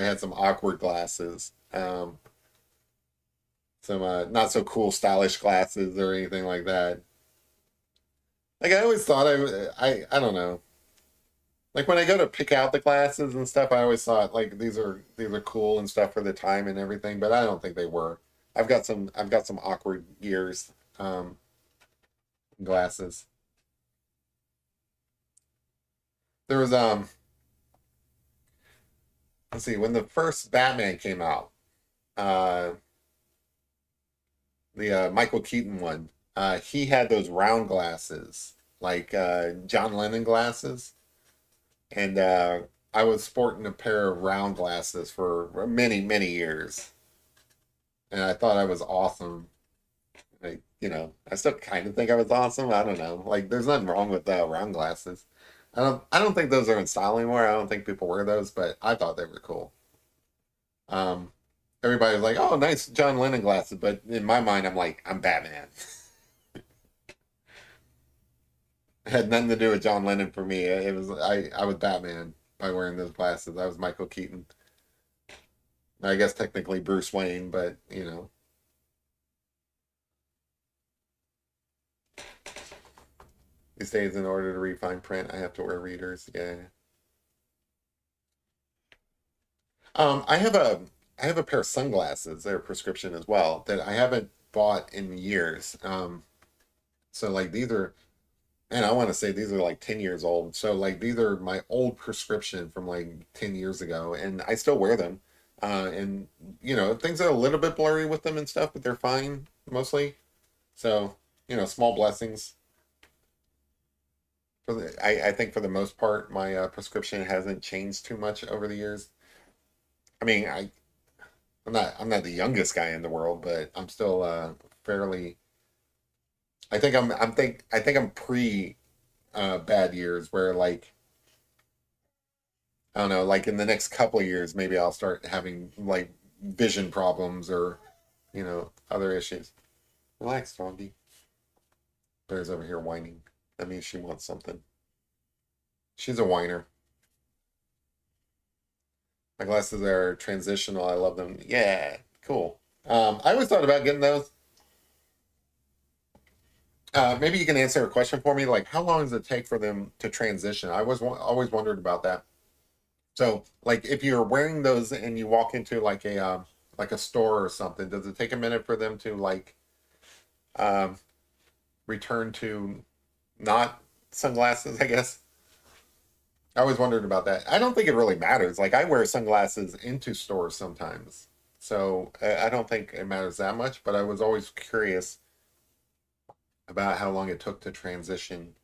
A: had some awkward glasses, some not so cool stylish glasses or anything like that. Like I always thought I don't know. Like when I go to pick out the glasses and stuff, I always thought like these are cool and stuff for the time and everything, but I don't think they were. I've got some awkward years glasses. There was let's see, when the first Batman came out, uh the Michael Keaton one, he had those round glasses, like John Lennon glasses, and I was sporting a pair of round glasses for many years, and I thought I was awesome. I still kind of think I was awesome. I don't know. Like, there's nothing wrong with round glasses. I don't think those are in style anymore. I don't think people wear those, but I thought they were cool. Um, Everybody's like, "Oh, nice John Lennon glasses," but in my mind, I'm like, I'm Batman. It had nothing to do with John Lennon for me. It was I was Batman by wearing those glasses. I was Michael Keaton. I guess technically Bruce Wayne, but these days in order to read fine print, I have to wear readers. Yeah. I have a pair of sunglasses. They're prescription as well that I haven't bought in years. So like these are, and I want to say these are like 10 years old. So like these are my old prescription from like 10 years ago, and I still wear them. And things are a little bit blurry with them and stuff, but they're fine mostly. So small blessings. I think for the most part, my prescription hasn't changed too much over the years. I mean, I'm not the youngest guy in the world, but I'm still fairly. I think I'm pre bad years where like I don't know, like in the next couple of years maybe I'll start having like vision problems or other issues. Relax, doggy. Bear's over here whining. That means she wants something. She's a whiner. My glasses are transitional. I love them. Yeah, cool. I always thought about getting those. Maybe you can answer a question for me. Like, how long does it take for them to transition? I was always wondered about that. So, like, if you're wearing those and you walk into like a store or something, does it take a minute for them to like um, return to not sunglasses? I guess I always wondered about that. I don't think it really matters. Like, I wear sunglasses into stores sometimes, so I don't think it matters that much. But I was always curious about how long it took to transition.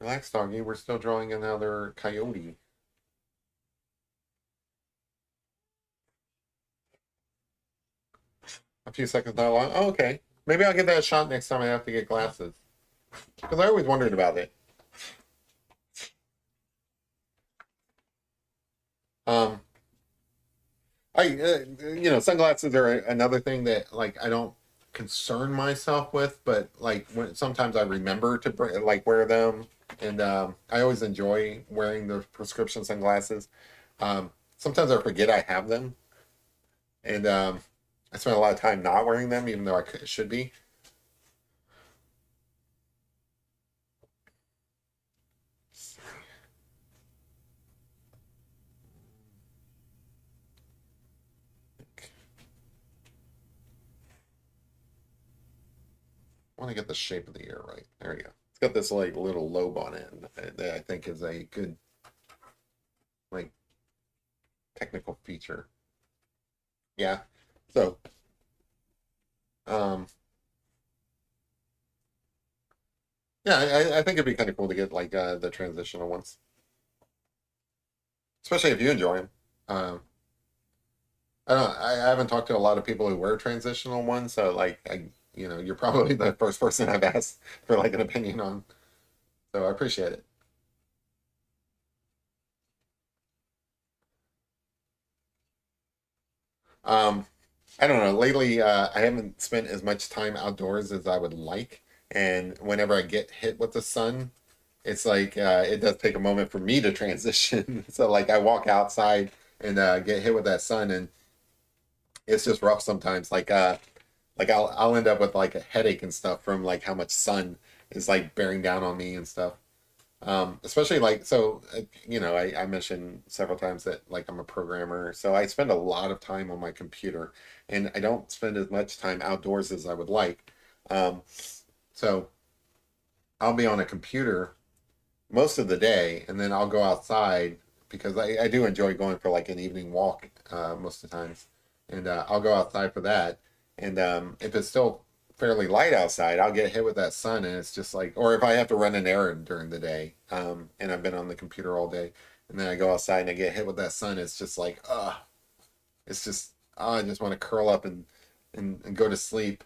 A: Relax, doggy. We're still drawing another coyote. A few seconds not long. Oh, okay. Maybe I'll give that a shot next time I have to get glasses. Because I always wondered about it. Um, Sunglasses are another thing that like I don't concern myself with, but like when sometimes I remember to like wear them, and I always enjoy wearing the prescription sunglasses. Sometimes I forget I have them, and I spend a lot of time not wearing them, even though should be. I want to get the shape of the ear right. There you go. It's got this like little lobe on it that I think is a good like technical feature. Yeah. So, um, yeah, I think it'd be kind of cool to get like the transitional ones. especially if you enjoy them. Um, I don't. I haven't talked to a lot of people who wear transitional ones, so like, you're probably the first person I've asked for like an opinion on. So I appreciate it. Um, I don't know. Lately, I haven't spent as much time outdoors as I would like, and whenever I get hit with the sun, it's like it does take a moment for me to transition. So like, I walk outside and get hit with that sun, and it's just rough sometimes. Like I'll end up with like a headache and stuff from like how much sun is like bearing down on me and stuff. Especially like so, I mentioned several times that like I'm a programmer, so I spend a lot of time on my computer, and I don't spend as much time outdoors as I would like. Um, so I'll be on a computer most of the day, and then I'll go outside because I do enjoy going for like an evening walk most of the times, and I'll go outside for that. And if it's still fairly light outside, I'll get hit with that sun, and it's just like, or if I have to run an errand during the day, and I've been on the computer all day, and then I go outside and I get hit with that sun, it's just like, it's just, I just want to curl up and go to sleep.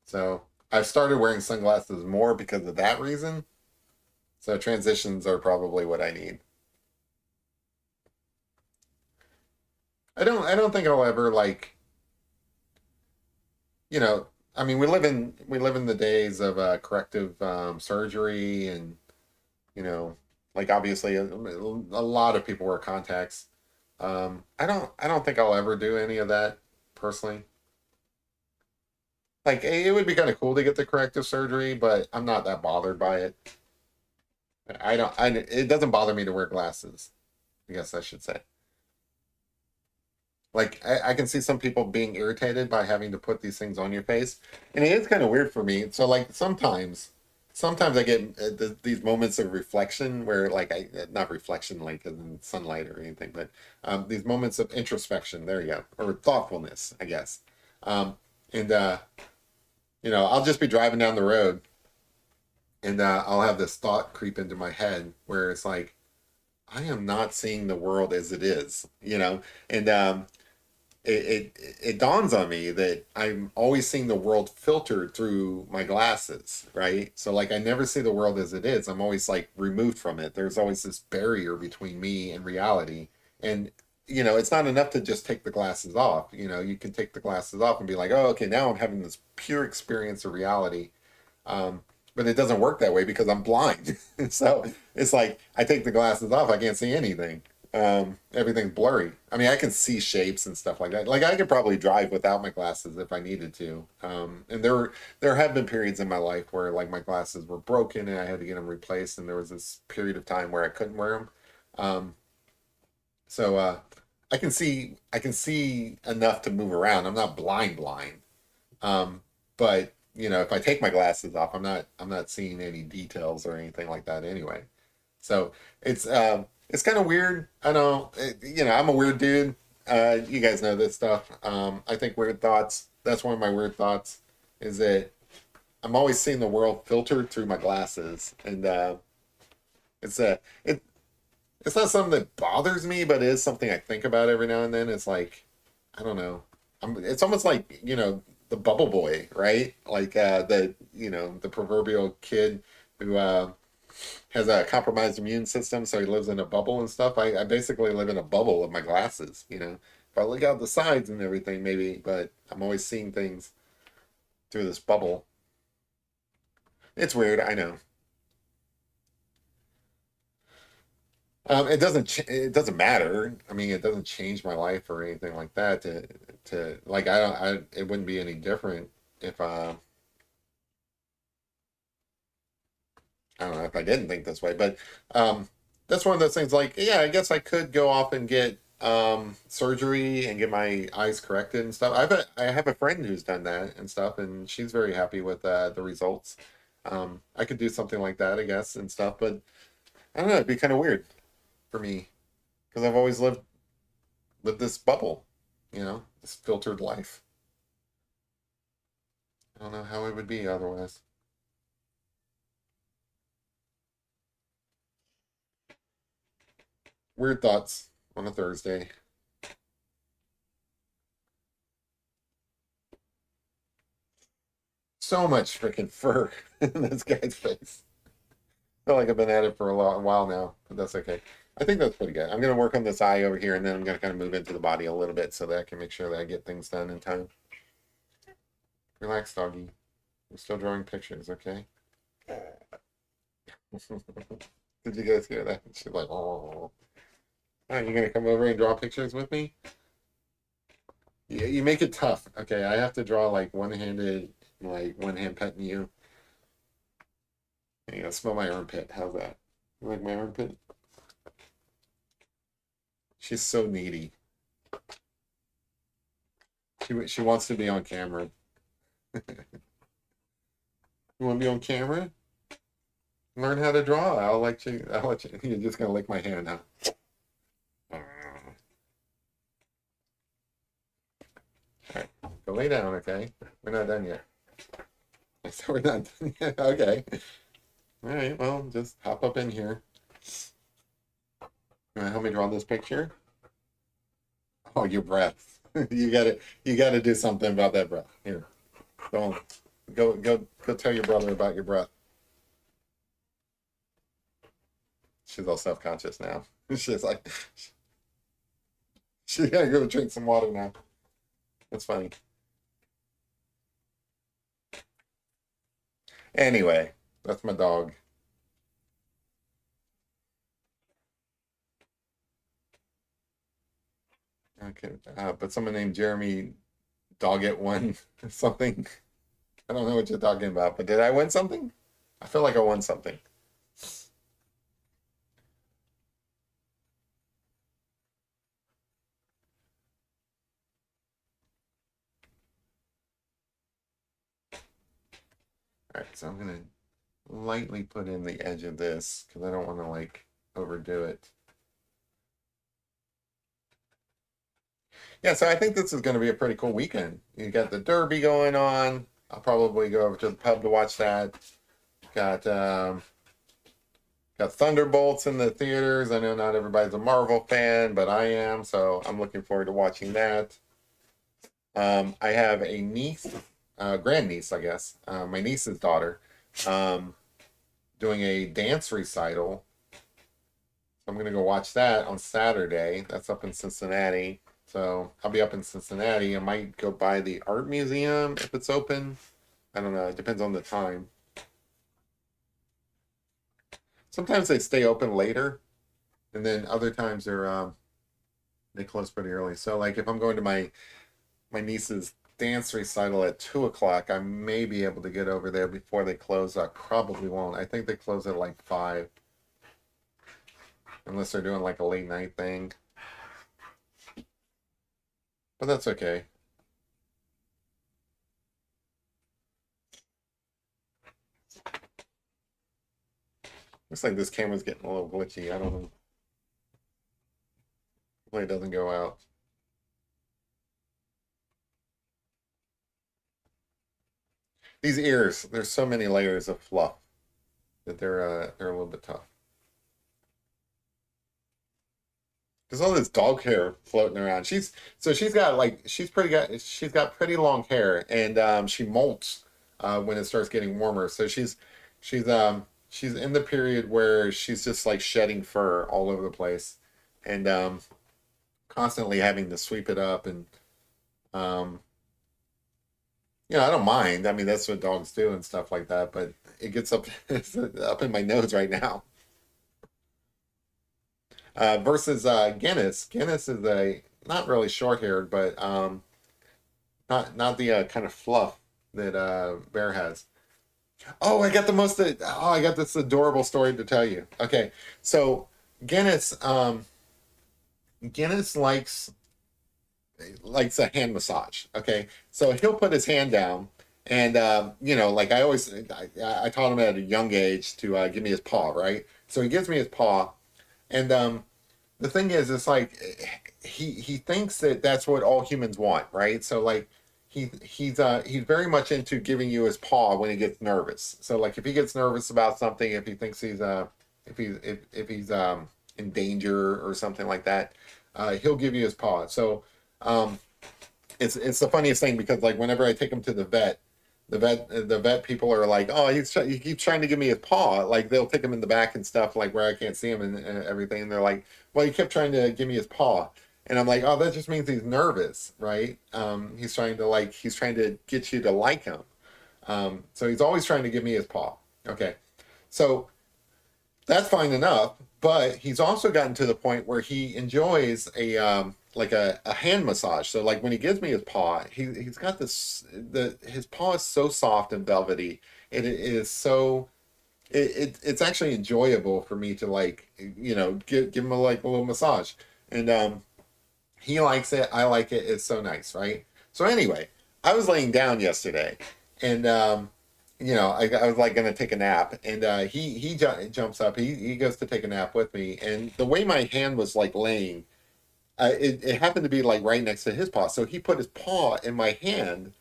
A: So I've started wearing sunglasses more because of that reason. So transitions are probably what I need. I don't think I'll ever like, you know, I mean we live in the days of corrective surgery and, you know, like obviously a lot of people wear contacts. I don't think I'll ever do any of that personally. Like it would be kind of cool to get the corrective surgery, but I'm not that bothered by it. I don't I It doesn't bother me to wear glasses, I guess I should say. Like I can see some people being irritated by having to put these things on your face, and it is kind of weird for me. So like sometimes I get these moments of reflection where like I not reflection like in sunlight or anything, but these moments of introspection. There you go, or thoughtfulness, I guess. Um, and I'll just be driving down the road, and I'll have this thought creep into my head where it's like I am not seeing the world as it is, and it dawns on me that I'm always seeing the world filtered through my glasses, right? So like I never see the world as it is. I'm always like removed from it. There's always this barrier between me and reality. And it's not enough to just take the glasses off. You can take the glasses off and be like, "Oh, okay, now I'm having this pure experience of reality." Um, but it doesn't work that way because I'm blind. So it's like I take the glasses off, I can't see anything. Everything's blurry. I mean, I can see shapes and stuff like that. Like I could probably drive without my glasses if I needed to. And there have been periods in my life where like my glasses were broken and I had to get them replaced, and there was this period of time where I couldn't wear them. Um, so I can see enough to move around. I'm not blind. But if I take my glasses off, I'm not seeing any details or anything like that anyway. So it's kind of weird. I know, I'm a weird dude. You guys know this stuff. I think weird thoughts. That's one of my weird thoughts is that I'm always seeing the world filtered through my glasses, and it's a it it's not something that bothers me, but it is something I think about every now and then. It's like I don't know. It's almost like the bubble boy, right? Like the proverbial kid who has a compromised immune system, so he lives in a bubble and stuff. I basically live in a bubble of my glasses. If I look out the sides and everything, maybe, but I'm always seeing things through this bubble. It's weird, I know. It doesn't matter. I mean, it doesn't change my life or anything like that. To like, I don't. It wouldn't be any different if I don't know if I didn't think this way, but um, that's one of those things. Like, yeah, I guess I could go off and get surgery and get my eyes corrected and stuff. I have a friend who's done that and stuff, and she's very happy with the results. I could do something like that, I guess, and stuff, but I don't know. It'd be kind of weird for me because I've always lived this bubble, this filtered life. I don't know how it would be otherwise. Weird thoughts on a Thursday. So much freaking fur in this guy's face. I feel like I've been at it for a long while now, but that's okay. I think that's pretty good. I'm gonna work on this eye over here, and then I'm gonna kind of move into the body a little bit so that I can make sure that I get things done in time. Relax, doggy. I'm still drawing pictures, okay? Did you guys hear that? She's like, oh. All right, you gonna come over and draw pictures with me? Yeah, you make it tough. Okay, I have to draw like one-handed, like one hand petting you. And you know, smell my armpit. How's that? You like my armpit? She's so needy. She wants to be on camera. You want to be on camera? Learn how to draw. I'll let you. I'll let you. You're just gonna lick my hand, huh? All right, go lay down, okay? We're not done yet. So we're not done yet. Okay. All right. Well, just hop up in here. You want to help me draw this picture? Oh, your breath. You gotta do something about that breath. Here. Don't go tell your brother about your breath. She's all self-conscious now. She's like she gotta go drink some water now. That's funny. Anyway, that's my dog. Okay. But someone named Jeremy Doggett won something. I don't know what you're talking about, but did I win something? I feel like I won something. All right, so I'm gonna lightly put in the edge of this because I don't want to like overdo it. Yeah, so I think this is going to be a pretty cool weekend. You got the Derby going on. I'll probably go over to the pub to watch that. Got got Thunderbolts in the theaters. I know not everybody's a Marvel fan, but I am, so I'm looking forward to watching that. I have a niece, grandniece, I guess, my niece's daughter, um, doing a dance recital. I'm gonna go watch that on Saturday. That's up in Cincinnati. So I'll be up in Cincinnati. I might go by the art museum if it's open. I don't know. It depends on the time. Sometimes they stay open later, and then other times they close pretty early. So like if I'm going to my niece's dance recital at 2 o'clock, I may be able to get over there before they close. I probably won't. I think they close at like 5, unless they're doing like a late night thing. But that's okay. Looks like this camera's getting a little glitchy. I don't know. Hopefully it doesn't go out. These ears, there's so many layers of fluff that they're a little bit tough. There's all this dog hair floating around. She's got like she's got pretty long hair, and she molts when it starts getting warmer. So she's in the period where she's just like shedding fur all over the place, and constantly having to sweep it up. And um, I don't mind. I mean, that's what dogs do and stuff like that. But it gets up it's up in my nose right now. Versus Guinness. Guinness is a not really short haired, but not the kind of fluff that Bear has. Oh, I got this adorable story to tell you. Okay, so Guinness Guinness likes a hand massage. Okay, so he'll put his hand down, and like I taught him at a young age to give me his paw, right? So he gives me his paw, and the thing is, it's like he thinks that that's what all humans want, right? So like he's very much into giving you his paw when he gets nervous. So like if he gets nervous about something, if he thinks he's if he's in danger or something like that, he'll give you his paw. So um, it's the funniest thing because like whenever I take him to the vet people are like, oh, he keeps trying to give me his paw. Like they'll take him in the back and stuff, like where I can't see him and everything. And they're like, well, he kept trying to give me his paw. And I'm like, oh, that just means he's nervous, right? He's trying to get you to like him. So he's always trying to give me his paw. Okay. So that's fine enough, but he's also gotten to the point where he enjoys a hand massage. So like when he gives me his paw, he's got his paw is so soft and velvety. It is so it's actually enjoyable for me to like give him a little massage. And he likes it, I like it, it's so nice, right? So anyway, I was laying down yesterday, and I was like gonna take a nap, and jumps up. He goes to take a nap with me, and the way my hand was like laying, it happened to be like right next to his paw. So he put his paw in my hand,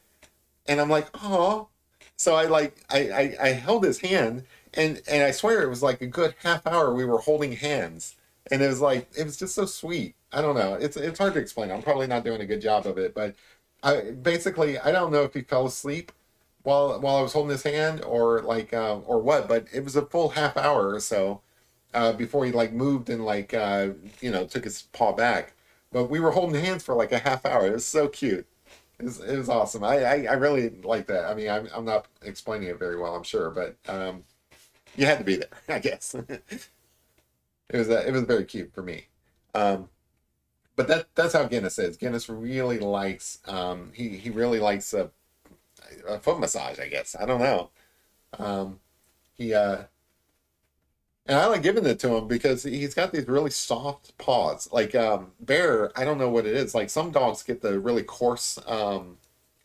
A: and I'm like, oh. So I held his hand, and I swear it was like a good half hour we were holding hands, and it was just so sweet. I don't know. It's hard to explain. I'm probably not doing a good job of it, but I don't know if he fell asleep while I was holding his hand or what, but it was a full half hour or so before he like moved and took his paw back. But we were holding hands for like a half hour. It was so cute. It was awesome. I really like that. I mean, I'm not explaining it very well, I'm sure, but you had to be there, I guess. It was very cute for me. Um, but that's how Guinness is. Guinness really likes he really likes a foot massage, I guess. I don't know. Um, he and I like giving it to him because he's got these really soft paws. Like Bear, I don't know what it is. Like some dogs get the really coarse. Um,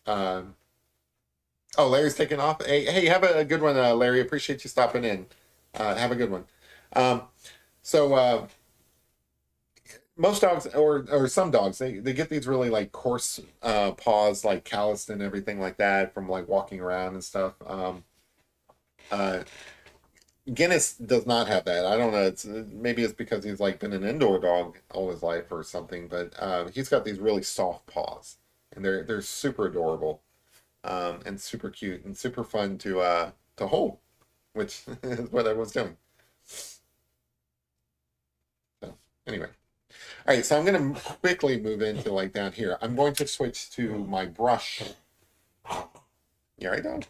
A: oh, Larry's taking off. Hey, have a good one, Larry. Appreciate you stopping in. Have a good one. Um, so most dogs, or some dogs, they get these really like coarse paws, like calloused and everything like that from like walking around and stuff. Uh, Guinness does not have that. I don't know. Maybe it's because he's like been an indoor dog all his life or something. But he's got these really soft paws, and they're super adorable, and super cute and super fun to hold, which is what I was doing. So anyway, all right. So I'm gonna quickly move into like down here. I'm going to switch to my brush. Yeah, right down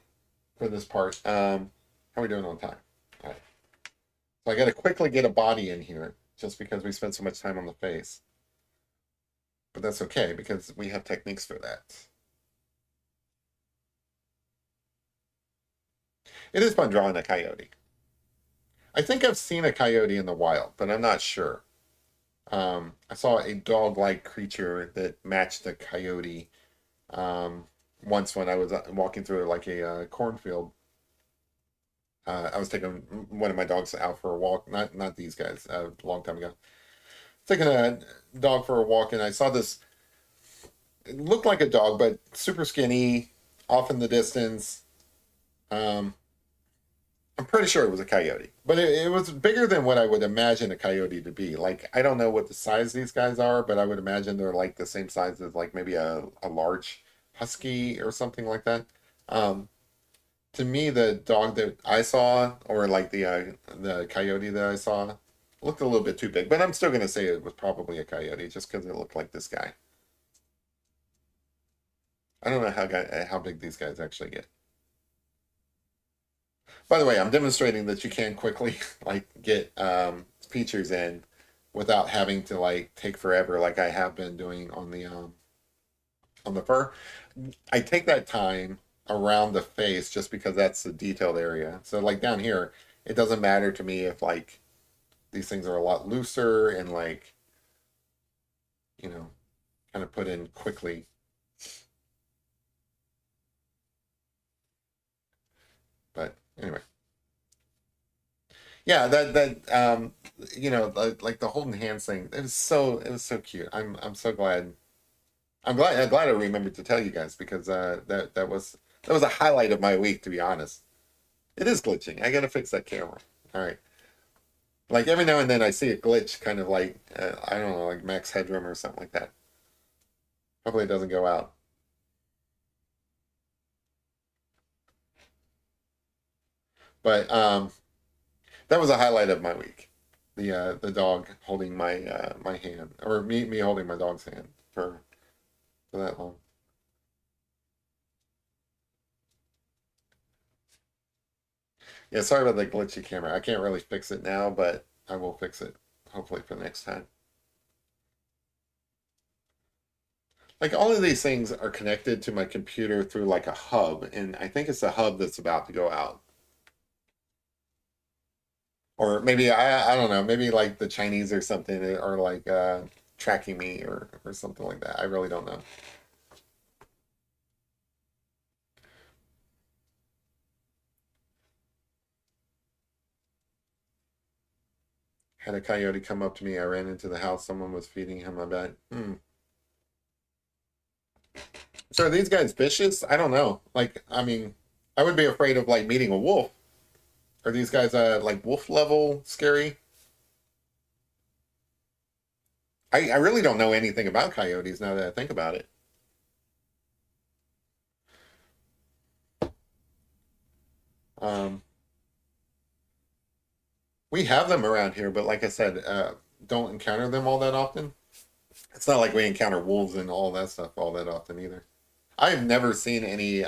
A: for this part. How are we doing on time? All right. So I got to quickly get a body in here just because we spent so much time on the face. But that's okay because we have techniques for that. It is fun drawing a coyote. I think I've seen a coyote in the wild, but I'm not sure. I saw a dog-like creature that matched a coyote once when I was walking through like a cornfield. I was taking one of my dogs out for a walk. Not these guys. A long time ago. Taking a dog for a walk, and I saw this. It looked like a dog, but super skinny, off in the distance. Um, I'm pretty sure it was a coyote, but it was bigger than what I would imagine a coyote to be. Like I don't know what the size these guys are, but I would imagine they're like the same size as like maybe a large husky or something like that. Um, to me, the dog that I saw, or like the coyote that I saw, looked a little bit too big. But I'm still gonna say it was probably a coyote just because it looked like this guy. I don't know how big these guys actually get. By the way, I'm demonstrating that you can quickly like get features in without having to like take forever, like I have been doing on the fur. I take that time around the face just because that's the detailed area. So like down here, it doesn't matter to me if like these things are a lot looser and like, you know, kind of put in quickly. But anyway, yeah, like the holding hands thing, it was so cute. I'm so glad. I'm glad I remembered to tell you guys because that was a highlight of my week, to be honest. It is glitching. I gotta fix that camera. All right. Like every now and then I see a glitch, kind of like I don't know, like max headroom or something like that. Hopefully it doesn't go out. But that was a highlight of my week. The dog holding my hand, or me holding my dog's hand for that long. Yeah, sorry about the glitchy camera. I can't really fix it now, but I will fix it hopefully for next time. Like all of these things are connected to my computer through like a hub, and I think it's a hub that's about to go out. Or maybe I don't know, maybe like the Chinese or something are like tracking me or something like that. I really don't know. Had a coyote come up to me. I ran into the house. Someone was feeding him. I bet. So are these guys vicious? I don't know. Like, I mean, I would be afraid of like meeting a wolf. Are these guys like wolf level scary? I really don't know anything about coyotes now that I think about it. Um, we have them around here, but like I said, don't encounter them all that often. It's not like we encounter wolves and all that stuff all that often either. I've never seen any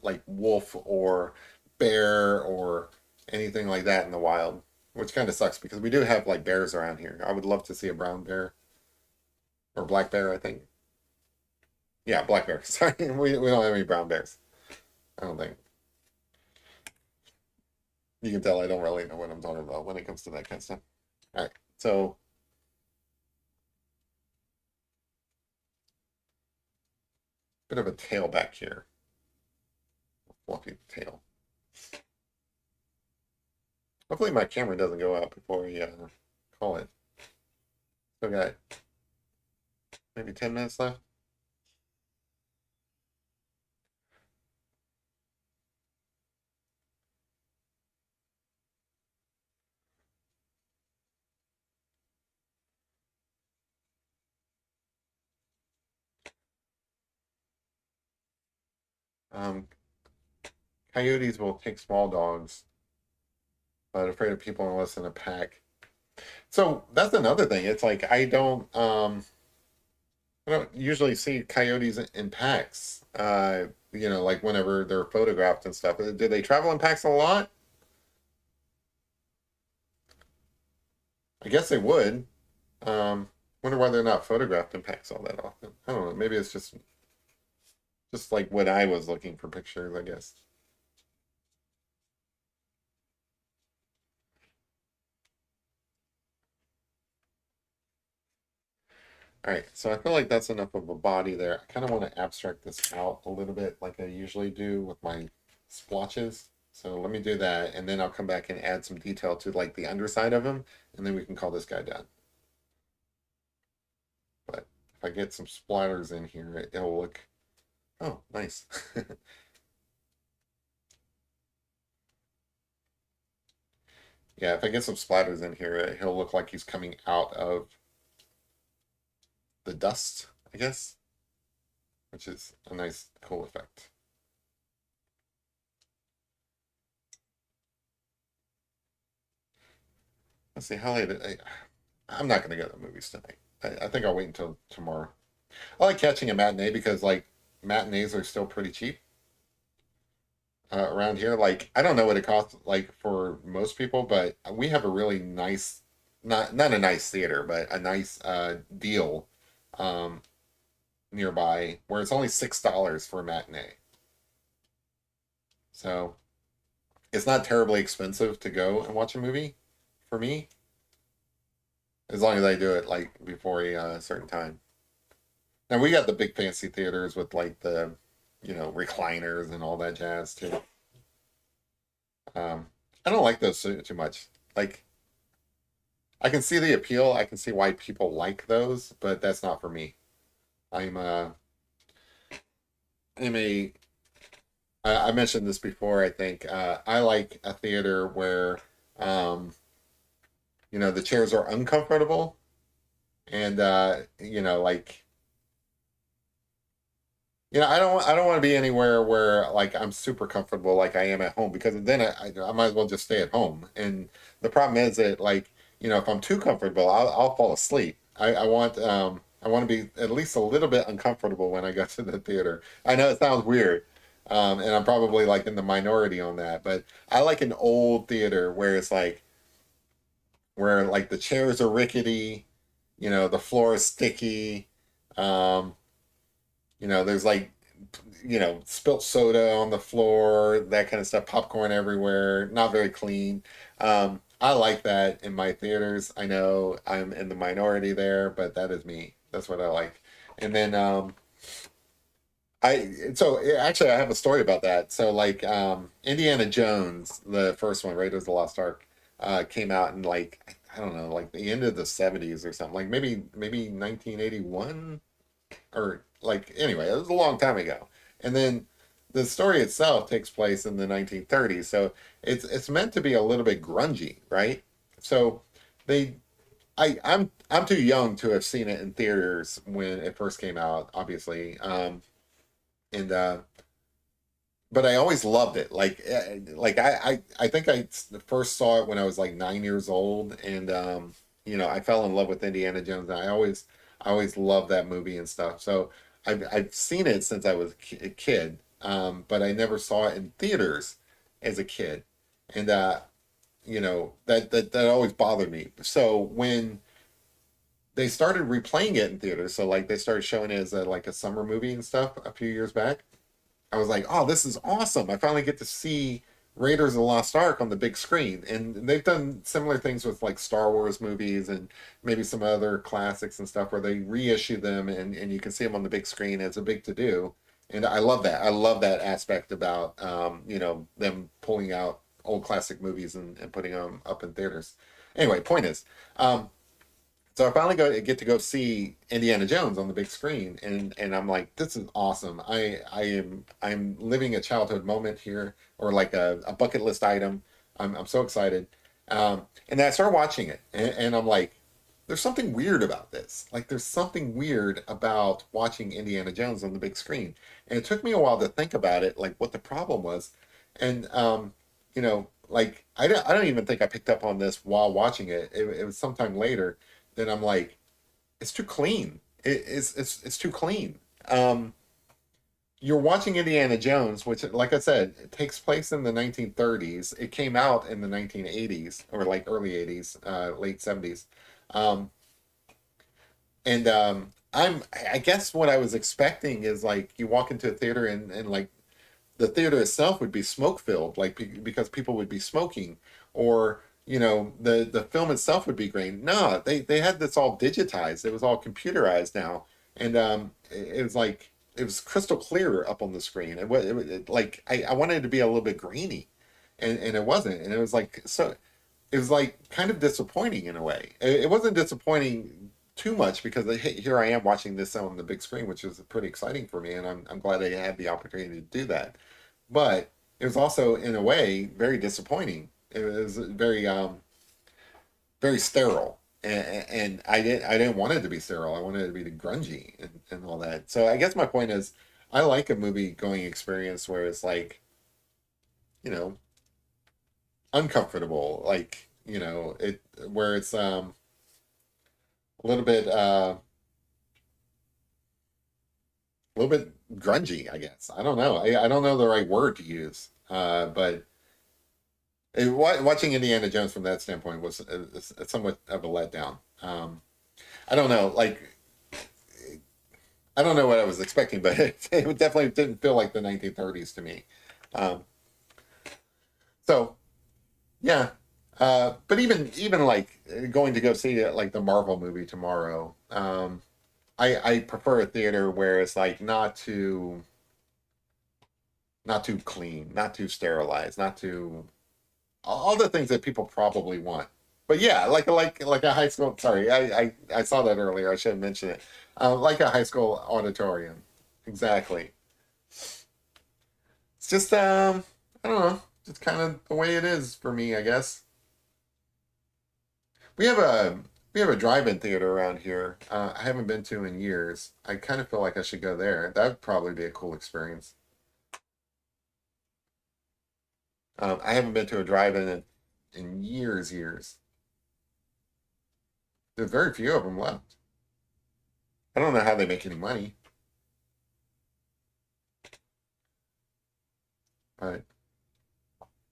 A: like wolf or bear or anything like that in the wild, which kind of sucks because we do have like bears around here. I would love to see a brown bear or black bear, I think. Yeah, black bear. Sorry, we don't have any brown bears. I don't think. You can tell I don't really know what I'm talking about when it comes to that kind of stuff. All right, so bit of a tail back here, fluffy tail. Hopefully my camera doesn't go out before we call it. Still got maybe 10 minutes left. Um, Coyotes will take small dogs, but afraid of people unless in a pack. So that's another thing. It's like I don't usually see coyotes in packs. Like whenever they're photographed and stuff. Do they travel in packs a lot? I guess they would. Wonder why they're not photographed in packs all that often. I don't know. Maybe it's just like when I was looking for pictures, I guess. All right, so I feel like that's enough of a body there. I kind of want to abstract this out a little bit like I usually do with my splotches. So let me do that, and then I'll come back and add some detail to like the underside of him, and then we can call this guy done. But if I get some splatters in here, it'll look, oh, nice. Yeah, if I get some splatters in here, he'll look like he's coming out of the dust, I guess, which is a nice, cool effect. Let's see, how late, I'm not going to go to the movies tonight. I think I'll wait until tomorrow. I like catching a matinee because like matinees are still pretty cheap around here. Like I don't know what it costs like for most people, but we have a really nice, not a nice theater, but a nice deal um, nearby where it's only $6 for a matinee. So it's not terribly expensive to go and watch a movie for me, as long as I do it like before a certain time. Now we got the big fancy theaters with like the, recliners and all that jazz too. Um, I don't like those too much. Like I can see the appeal. I can see why people like those, but that's not for me. I'm uh I'm a I mentioned this before, I think. I like a theater where um The chairs are uncomfortable, and like I don't want to be anywhere where like I'm super comfortable like I am at home, because then I might as well just stay at home. And the problem is that, like, if I'm too comfortable, I'll fall asleep. I want to be at least a little bit uncomfortable when I go to the theater. I know it sounds weird, and I'm probably like in the minority on that, but I like an old theater where it's like where like the chairs are rickety, the floor is sticky. Um, there's like, spilt soda on the floor, that kind of stuff, popcorn everywhere, not very clean. I like that in my theaters. I know I'm in the minority there, but that is me. That's what I like. And then actually I have a story about that. So like Indiana Jones, the first one, Raiders of the Lost Ark, came out in like I don't know, like the end of the 70s or something. Like maybe 1981, or like anyway, it was a long time ago. And then the story itself takes place in the 1930s, so it's meant to be a little bit grungy, right? So they I'm too young to have seen it in theaters when it first came out, obviously. And But I always loved it. Like I think I first saw it when I was like 9 years old, and I fell in love with Indiana Jones. And I always loved that movie and stuff. So I've seen it since I was a kid, but I never saw it in theaters as a kid, and that always bothered me. So when they started replaying it in theaters, so like they started showing it as like a summer movie and stuff a few years back, I was like, oh, this is awesome. I finally get to see Raiders of the Lost Ark on the big screen. And they've done similar things with like Star Wars movies and maybe some other classics and stuff where they reissue them, and you can see them on the big screen. It's a big to do. And I love that. I love that aspect about, them pulling out old classic movies and putting them up in theaters. Anyway, point is, so I finally get to go see Indiana Jones on the big screen, and I'm like, this is awesome. I'm living a childhood moment here, or like a bucket list item. I'm so excited. And then I started watching it, and I'm like, there's something weird about this. Like, there's something weird about watching Indiana Jones on the big screen. And it took me a while to think about it, like what the problem was. And like I don't even think I picked up on this while watching it. It was sometime later. Then I'm like, it's too clean. It's too clean. You're watching Indiana Jones, which, like I said, it takes place in the 1930s. It came out in the 1980s, or like early 80s, late 70s. Um, and I guess what I was expecting is like you walk into a theater, and like the theater itself would be smoke filled, like because people would be smoking, or the film itself would be green. No, they had this all digitized. It was all computerized now, and it was like it was crystal clear up on the screen. Like I wanted it to be a little bit grainy, and it wasn't, and it was like so. It was like kind of disappointing in a way. It wasn't disappointing too much because here I am watching this on the big screen, which is pretty exciting for me, and I'm glad I had the opportunity to do that. But it was also in a way very disappointing. It was very sterile, and I didn't want it to be sterile. I wanted it to be grungy and all that. So I guess my point is, I like a movie going experience where it's like, you know uncomfortable, like, it where it's a little bit a little bit grungy, I guess. I don't know. I don't know the right word to use. But watching Indiana Jones from that standpoint was somewhat of a letdown. I don't know. Like, I don't know what I was expecting, but it definitely didn't feel like the 1930s to me. Um, so yeah. But even like going to go see like the Marvel movie tomorrow. I prefer a theater where it's like not too clean, not too sterilized, not too all the things that people probably want. But yeah, like a high school. Sorry, I saw that earlier. I should have mentioned it. Like a high school auditorium. Exactly. It's just I don't know. Just kind of the way it is for me, I guess. We have a we have a drive-in theater around here. I haven't been to in years. I kind of feel like I should go there. That would probably be a cool experience. I haven't been to a drive-in in years. There's very few of them left. I don't know how they make any money, but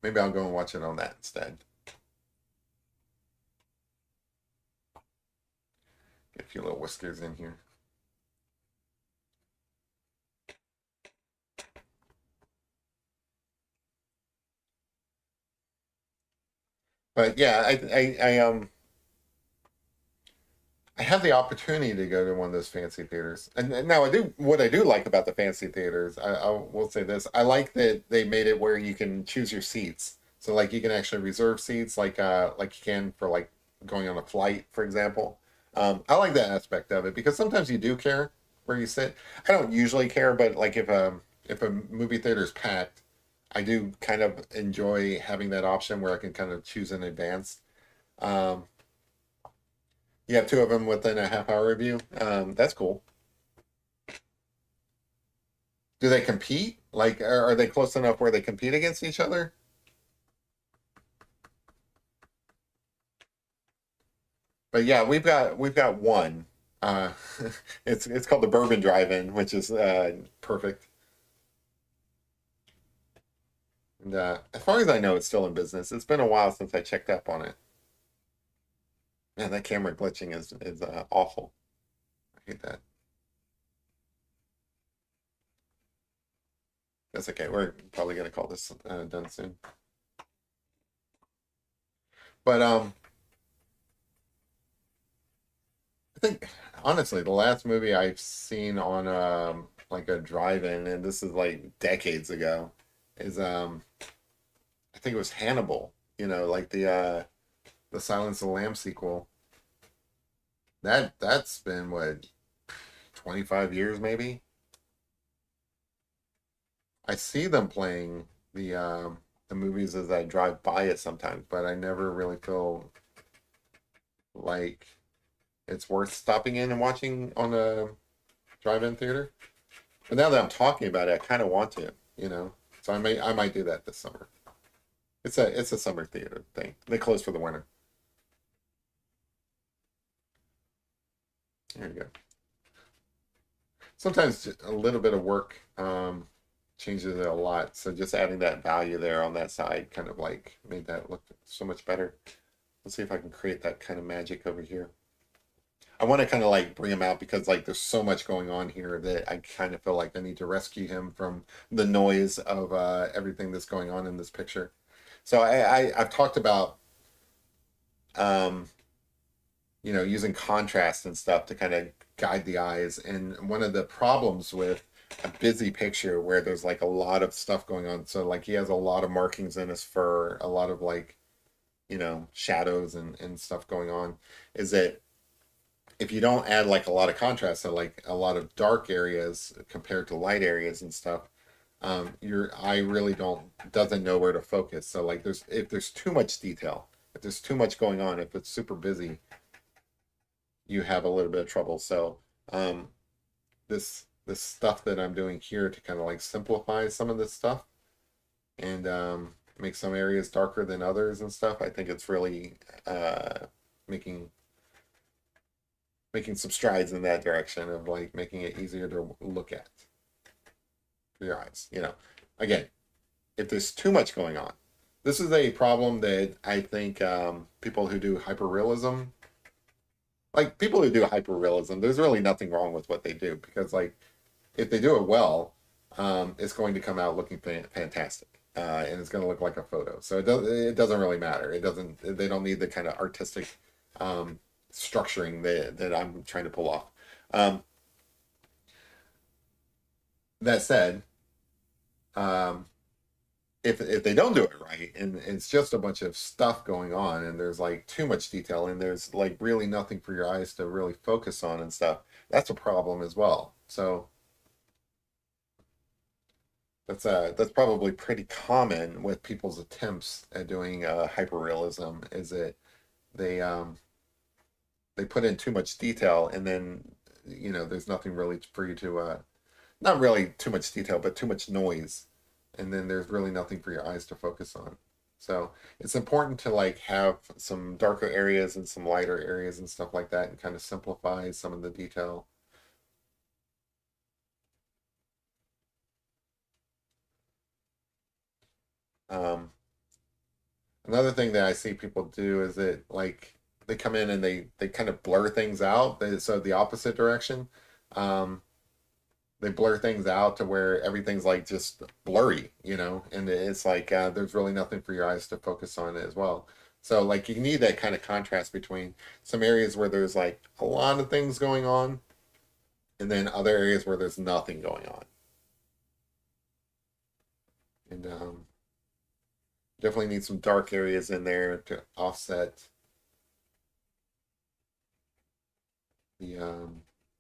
A: maybe I'll go and watch it on that instead. Get a few little whiskers in here. But yeah, I have the opportunity to go to one of those fancy theaters. And now I do what I do like about the fancy theaters. I will say this: I like that they made it where you can choose your seats. So like you can actually reserve seats, like you can for like going on a flight, for example. I like that aspect of it because sometimes you do care where you sit. I don't usually care, but like if a movie theater is packed, I do kind of enjoy having that option where I can kind of choose in advance. Um, you have two of them within a half hour review. That's cool. Do they compete? Like, are they close enough where they compete against each other? But yeah, we've got one. Uh, it's called the Bourbon Drive-In, which is perfect. And as far as I know, it's still in business. It's been a while since I checked up on it. Man, that camera glitching is awful. I hate that. That's okay. We're probably gonna call this done soon. But I think honestly, the last movie I've seen on like a drive-in, and this is like decades ago, is I think it was Hannibal. You know, like the Silence of the Lambs sequel. That's been what 25 years maybe. I see them playing the movies as I drive by it sometimes, but I never really feel like it's worth stopping in and watching on a drive-in theater. But now that I'm talking about it, I kind of want to, you know. So I might do that this summer. It's a summer theater thing. They close for the winter. There you go. Sometimes a little bit of work changes it a lot. So just adding that value there on that side kind of like made that look so much better. Let's see if I can create that kind of magic over here. I want to kind of like bring him out because like there's so much going on here that I kind of feel like I need to rescue him from the noise of everything that's going on in this picture. So I've talked about um, you know, using contrast and stuff to kind of guide the eyes. And one of the problems with a busy picture where there's like a lot of stuff going on, so like he has a lot of markings in his fur, a lot of like, you know, shadows and stuff going on, is that if you don't add like a lot of contrast, so like a lot of dark areas compared to light areas and stuff, your eye really don't doesn't know where to focus. So like there's if there's too much detail, if there's too much going on, if it's super busy, you have a little bit of trouble. So um, this stuff that I'm doing here to kind of like simplify some of this stuff and make some areas darker than others and stuff. I think it's really making making some strides in that direction of like making it easier to look at for your eyes. You know, again, if there's too much going on, this is a problem that I think people who do hyperrealism like people who do hyperrealism, there's really nothing wrong with what they do because like if they do it well, it's going to come out looking fantastic, and it's going to look like a photo. So it doesn't really matter. It doesn't they don't need the kind of artistic um, structuring that I'm trying to pull off. Um, that said, um, if they don't do it right and it's just a bunch of stuff going on and there's like too much detail and there's like really nothing for your eyes to really focus on and stuff, that's a problem as well. So that's probably pretty common with people's attempts at doing hyperrealism is that they they put in too much detail, and then there's nothing really for you to not really too much detail, but too much noise, and then there's really nothing for your eyes to focus on. So it's important to like have some darker areas and some lighter areas and stuff like that, and kind of simplify some of the detail. Um, Another thing that I see people do is that like they come in and they kind of blur things out. So the opposite direction. Um, they blur things out to where everything's like just blurry, and it's like there's really nothing for your eyes to focus on as well. So like you need that kind of contrast between some areas where there's like a lot of things going on, and then other areas where there's nothing going on. And definitely need some dark areas in there to offset the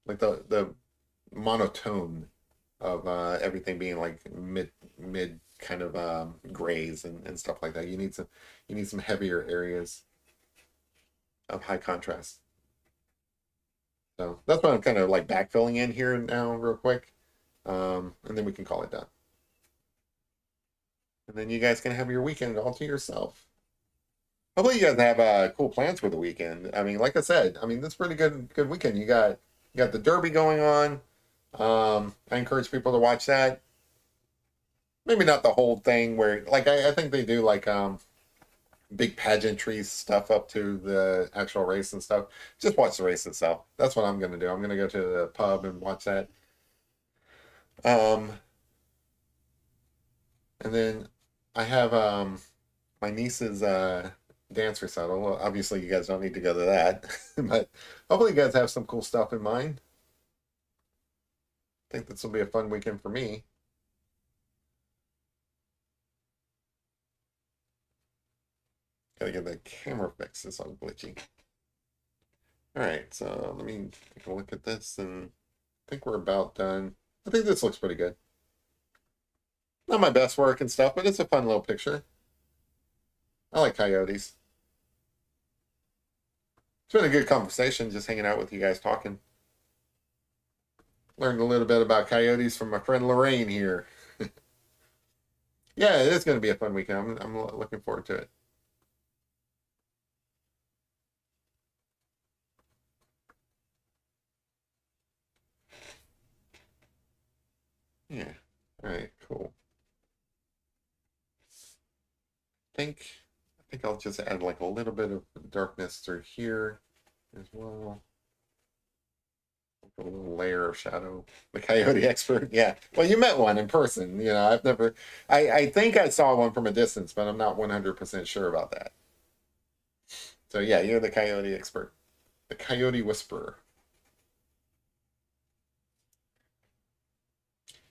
A: like the monotone of everything being like mid kind of grays and stuff like that. You need some heavier areas of high contrast. So that's what I'm kind of like backfilling in here now real quick. And then we can call it done. And then you guys can have your weekend all to yourself. Hopefully you guys have cool plans for the weekend. I mean, like I said, I mean this is pretty good weekend. You got the Derby going on. I encourage people to watch that. Maybe not the whole thing where like I think they do like big pageantry stuff up to the actual race and stuff. Just watch the race itself. That's what I'm gonna do. I'm gonna go to the pub and watch that. Um, and then I have my niece's dance recital. Well, obviously you guys don't need to go to that, but hopefully you guys have some cool stuff in mind. I think this will be a fun weekend for me. Gotta get the camera fixed. It's all glitchy. All right, so let me take a look at this, and I think we're about done. I think this looks pretty good. Not my best work and stuff, but it's a fun little picture. I like coyotes. It's been a good conversation just hanging out with you guys talking. Learned a little bit about coyotes from my friend Lorraine here. Yeah, it is going to be a fun weekend. I'm looking forward to it. Yeah. All right, cool. think I think I'll just add like a little bit of darkness through here as well. A little layer of shadow. The coyote expert, yeah. Well, you met one in person. I've never. I think I saw one from a distance, but I'm not 100% sure about that. So yeah, you're the coyote expert, the coyote whisperer.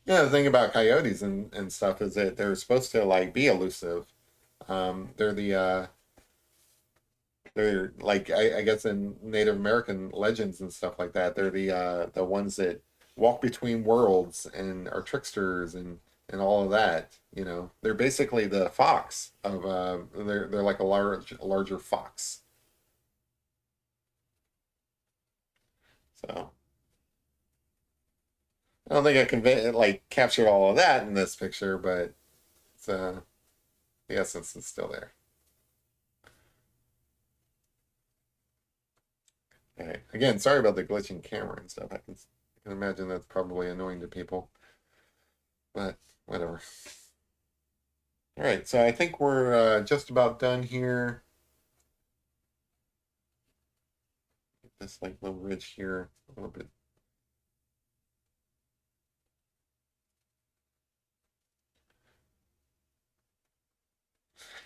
A: Yeah, the thing about coyotes and stuff is that they're supposed to like be elusive. They're they're like I guess in Native American legends and stuff like that, they're the ones that walk between worlds and are tricksters and all of that. They're basically the fox of they're like a larger fox. So I don't think I can like captured all of that in this picture, but it's the essence is still there. All right. Again, sorry about the glitching camera and stuff. I can imagine that's probably annoying to people, but whatever. All right, so I think we're just about done here. Get this like little ridge here a little bit.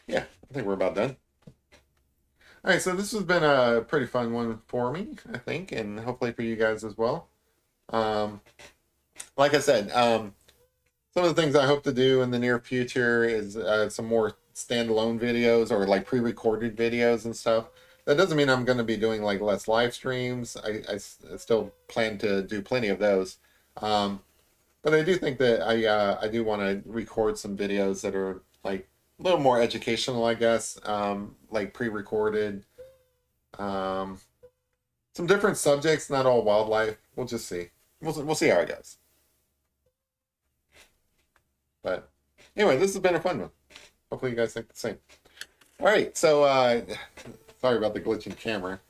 A: Yeah, I think we're about done. All right, so this has been a pretty fun one for me, I think, and hopefully for you guys as well. Um, like I said, some of the things I hope to do in the near future is some more standalone videos or like pre-recorded videos and stuff. That doesn't mean I'm going to be doing like less live streams. I still plan to do plenty of those. Um, but I do think that I do want to record some videos that are like a little more educational, I guess, like pre-recorded. Um, some different subjects, not all wildlife. We'll just see. We'll see how it goes. But anyway, this has been a fun one. Hopefully you guys think the same. All right, so sorry about the glitching camera.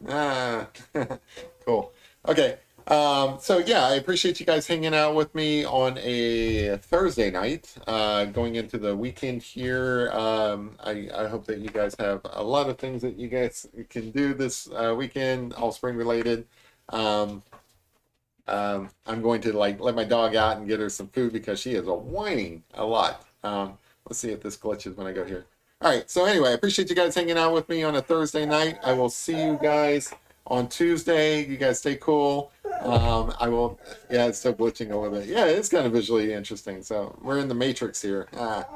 A: Cool. Okay. So yeah, I appreciate you guys hanging out with me on a Thursday night, going into the weekend here. I hope that you guys have a lot of things that you guys can do this weekend, all spring related. I'm going to like let my dog out and get her some food because she is whining a lot. Let's see if this glitches when I go here. All right. So anyway, I appreciate you guys hanging out with me on a Thursday night. I will see you guys on Tuesday. You guys stay cool. I will. Yeah, it's still glitching a little bit. Yeah, it's kind of visually interesting. So we're in the matrix here. All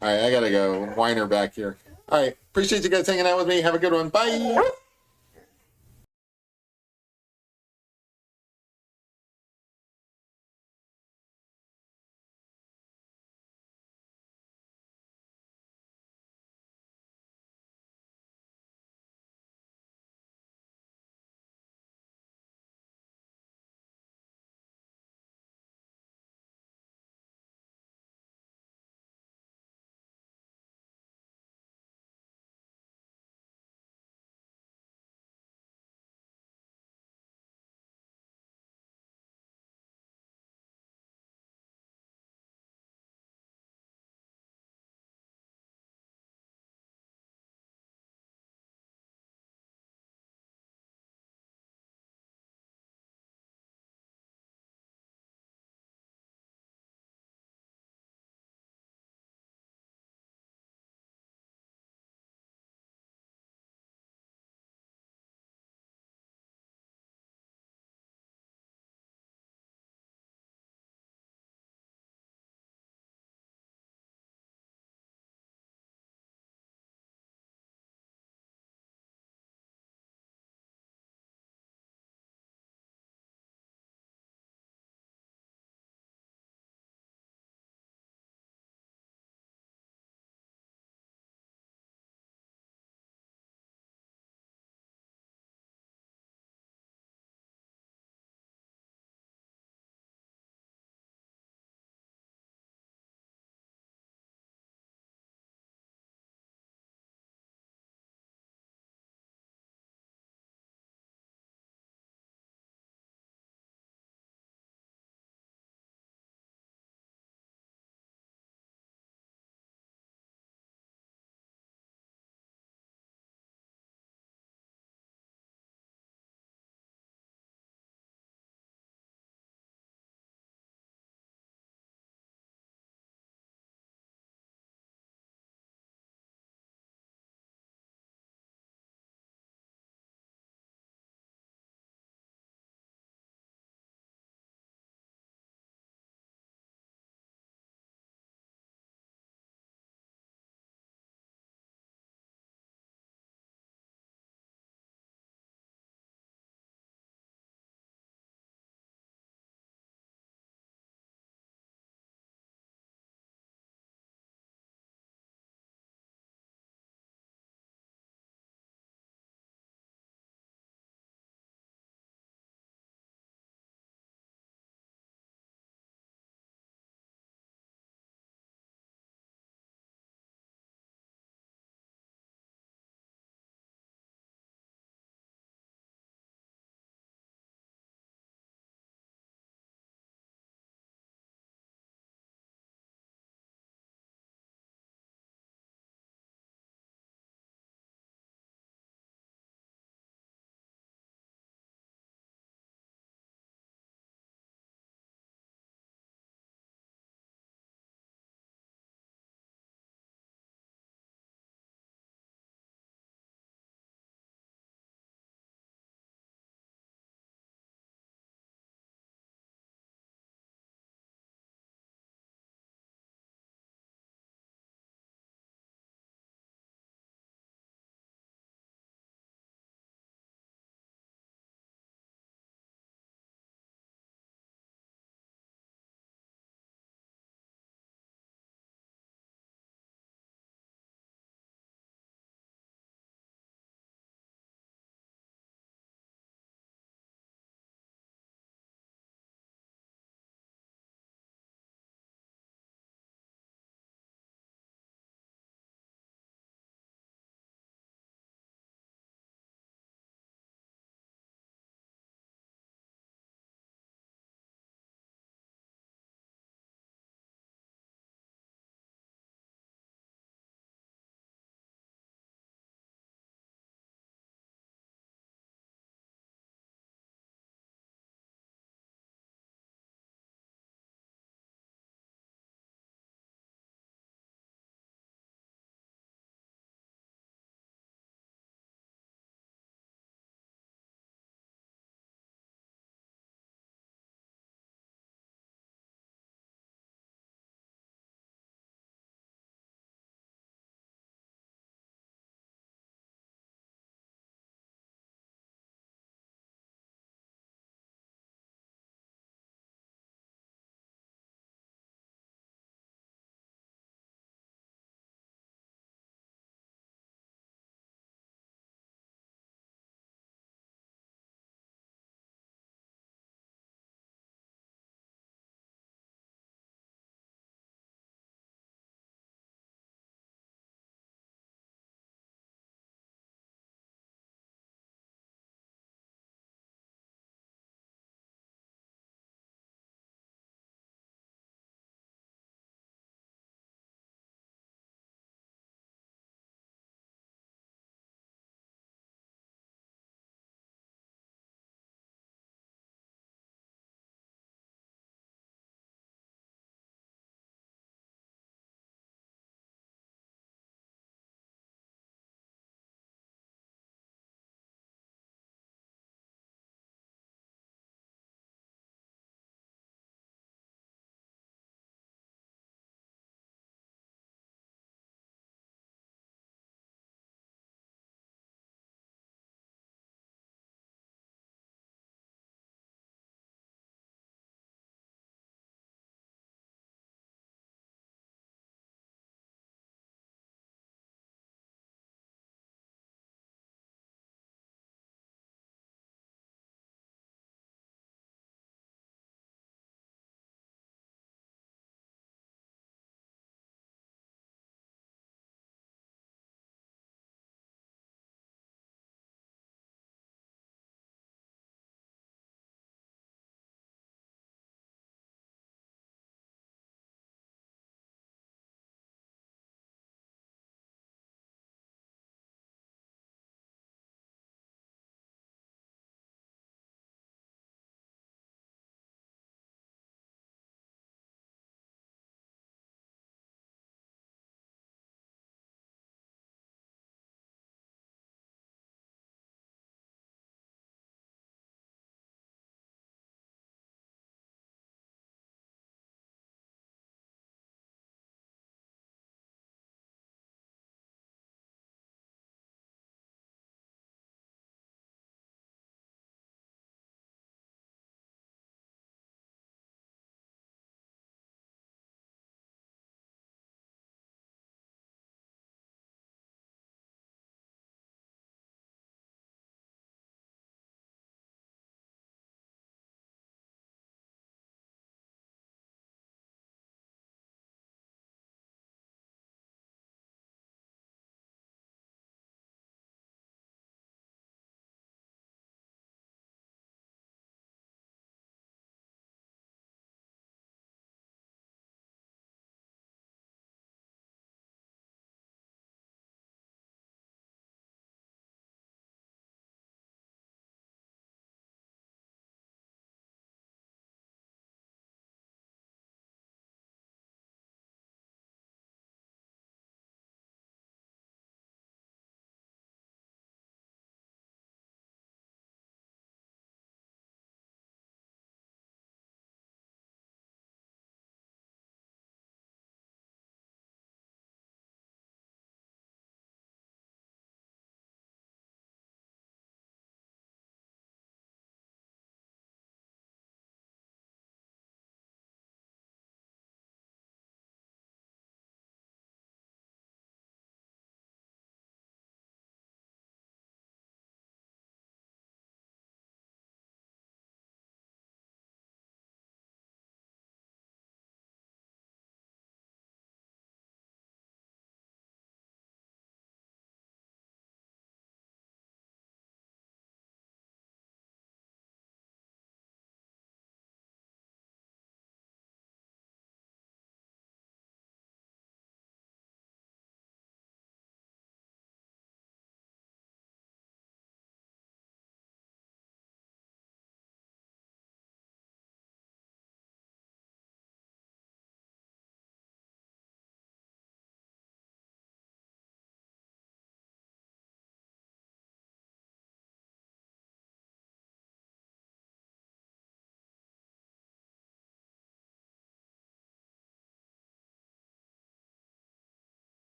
A: right, I gotta go. Whiner back here. All right. Appreciate you guys hanging out with me. Have a good one. Bye.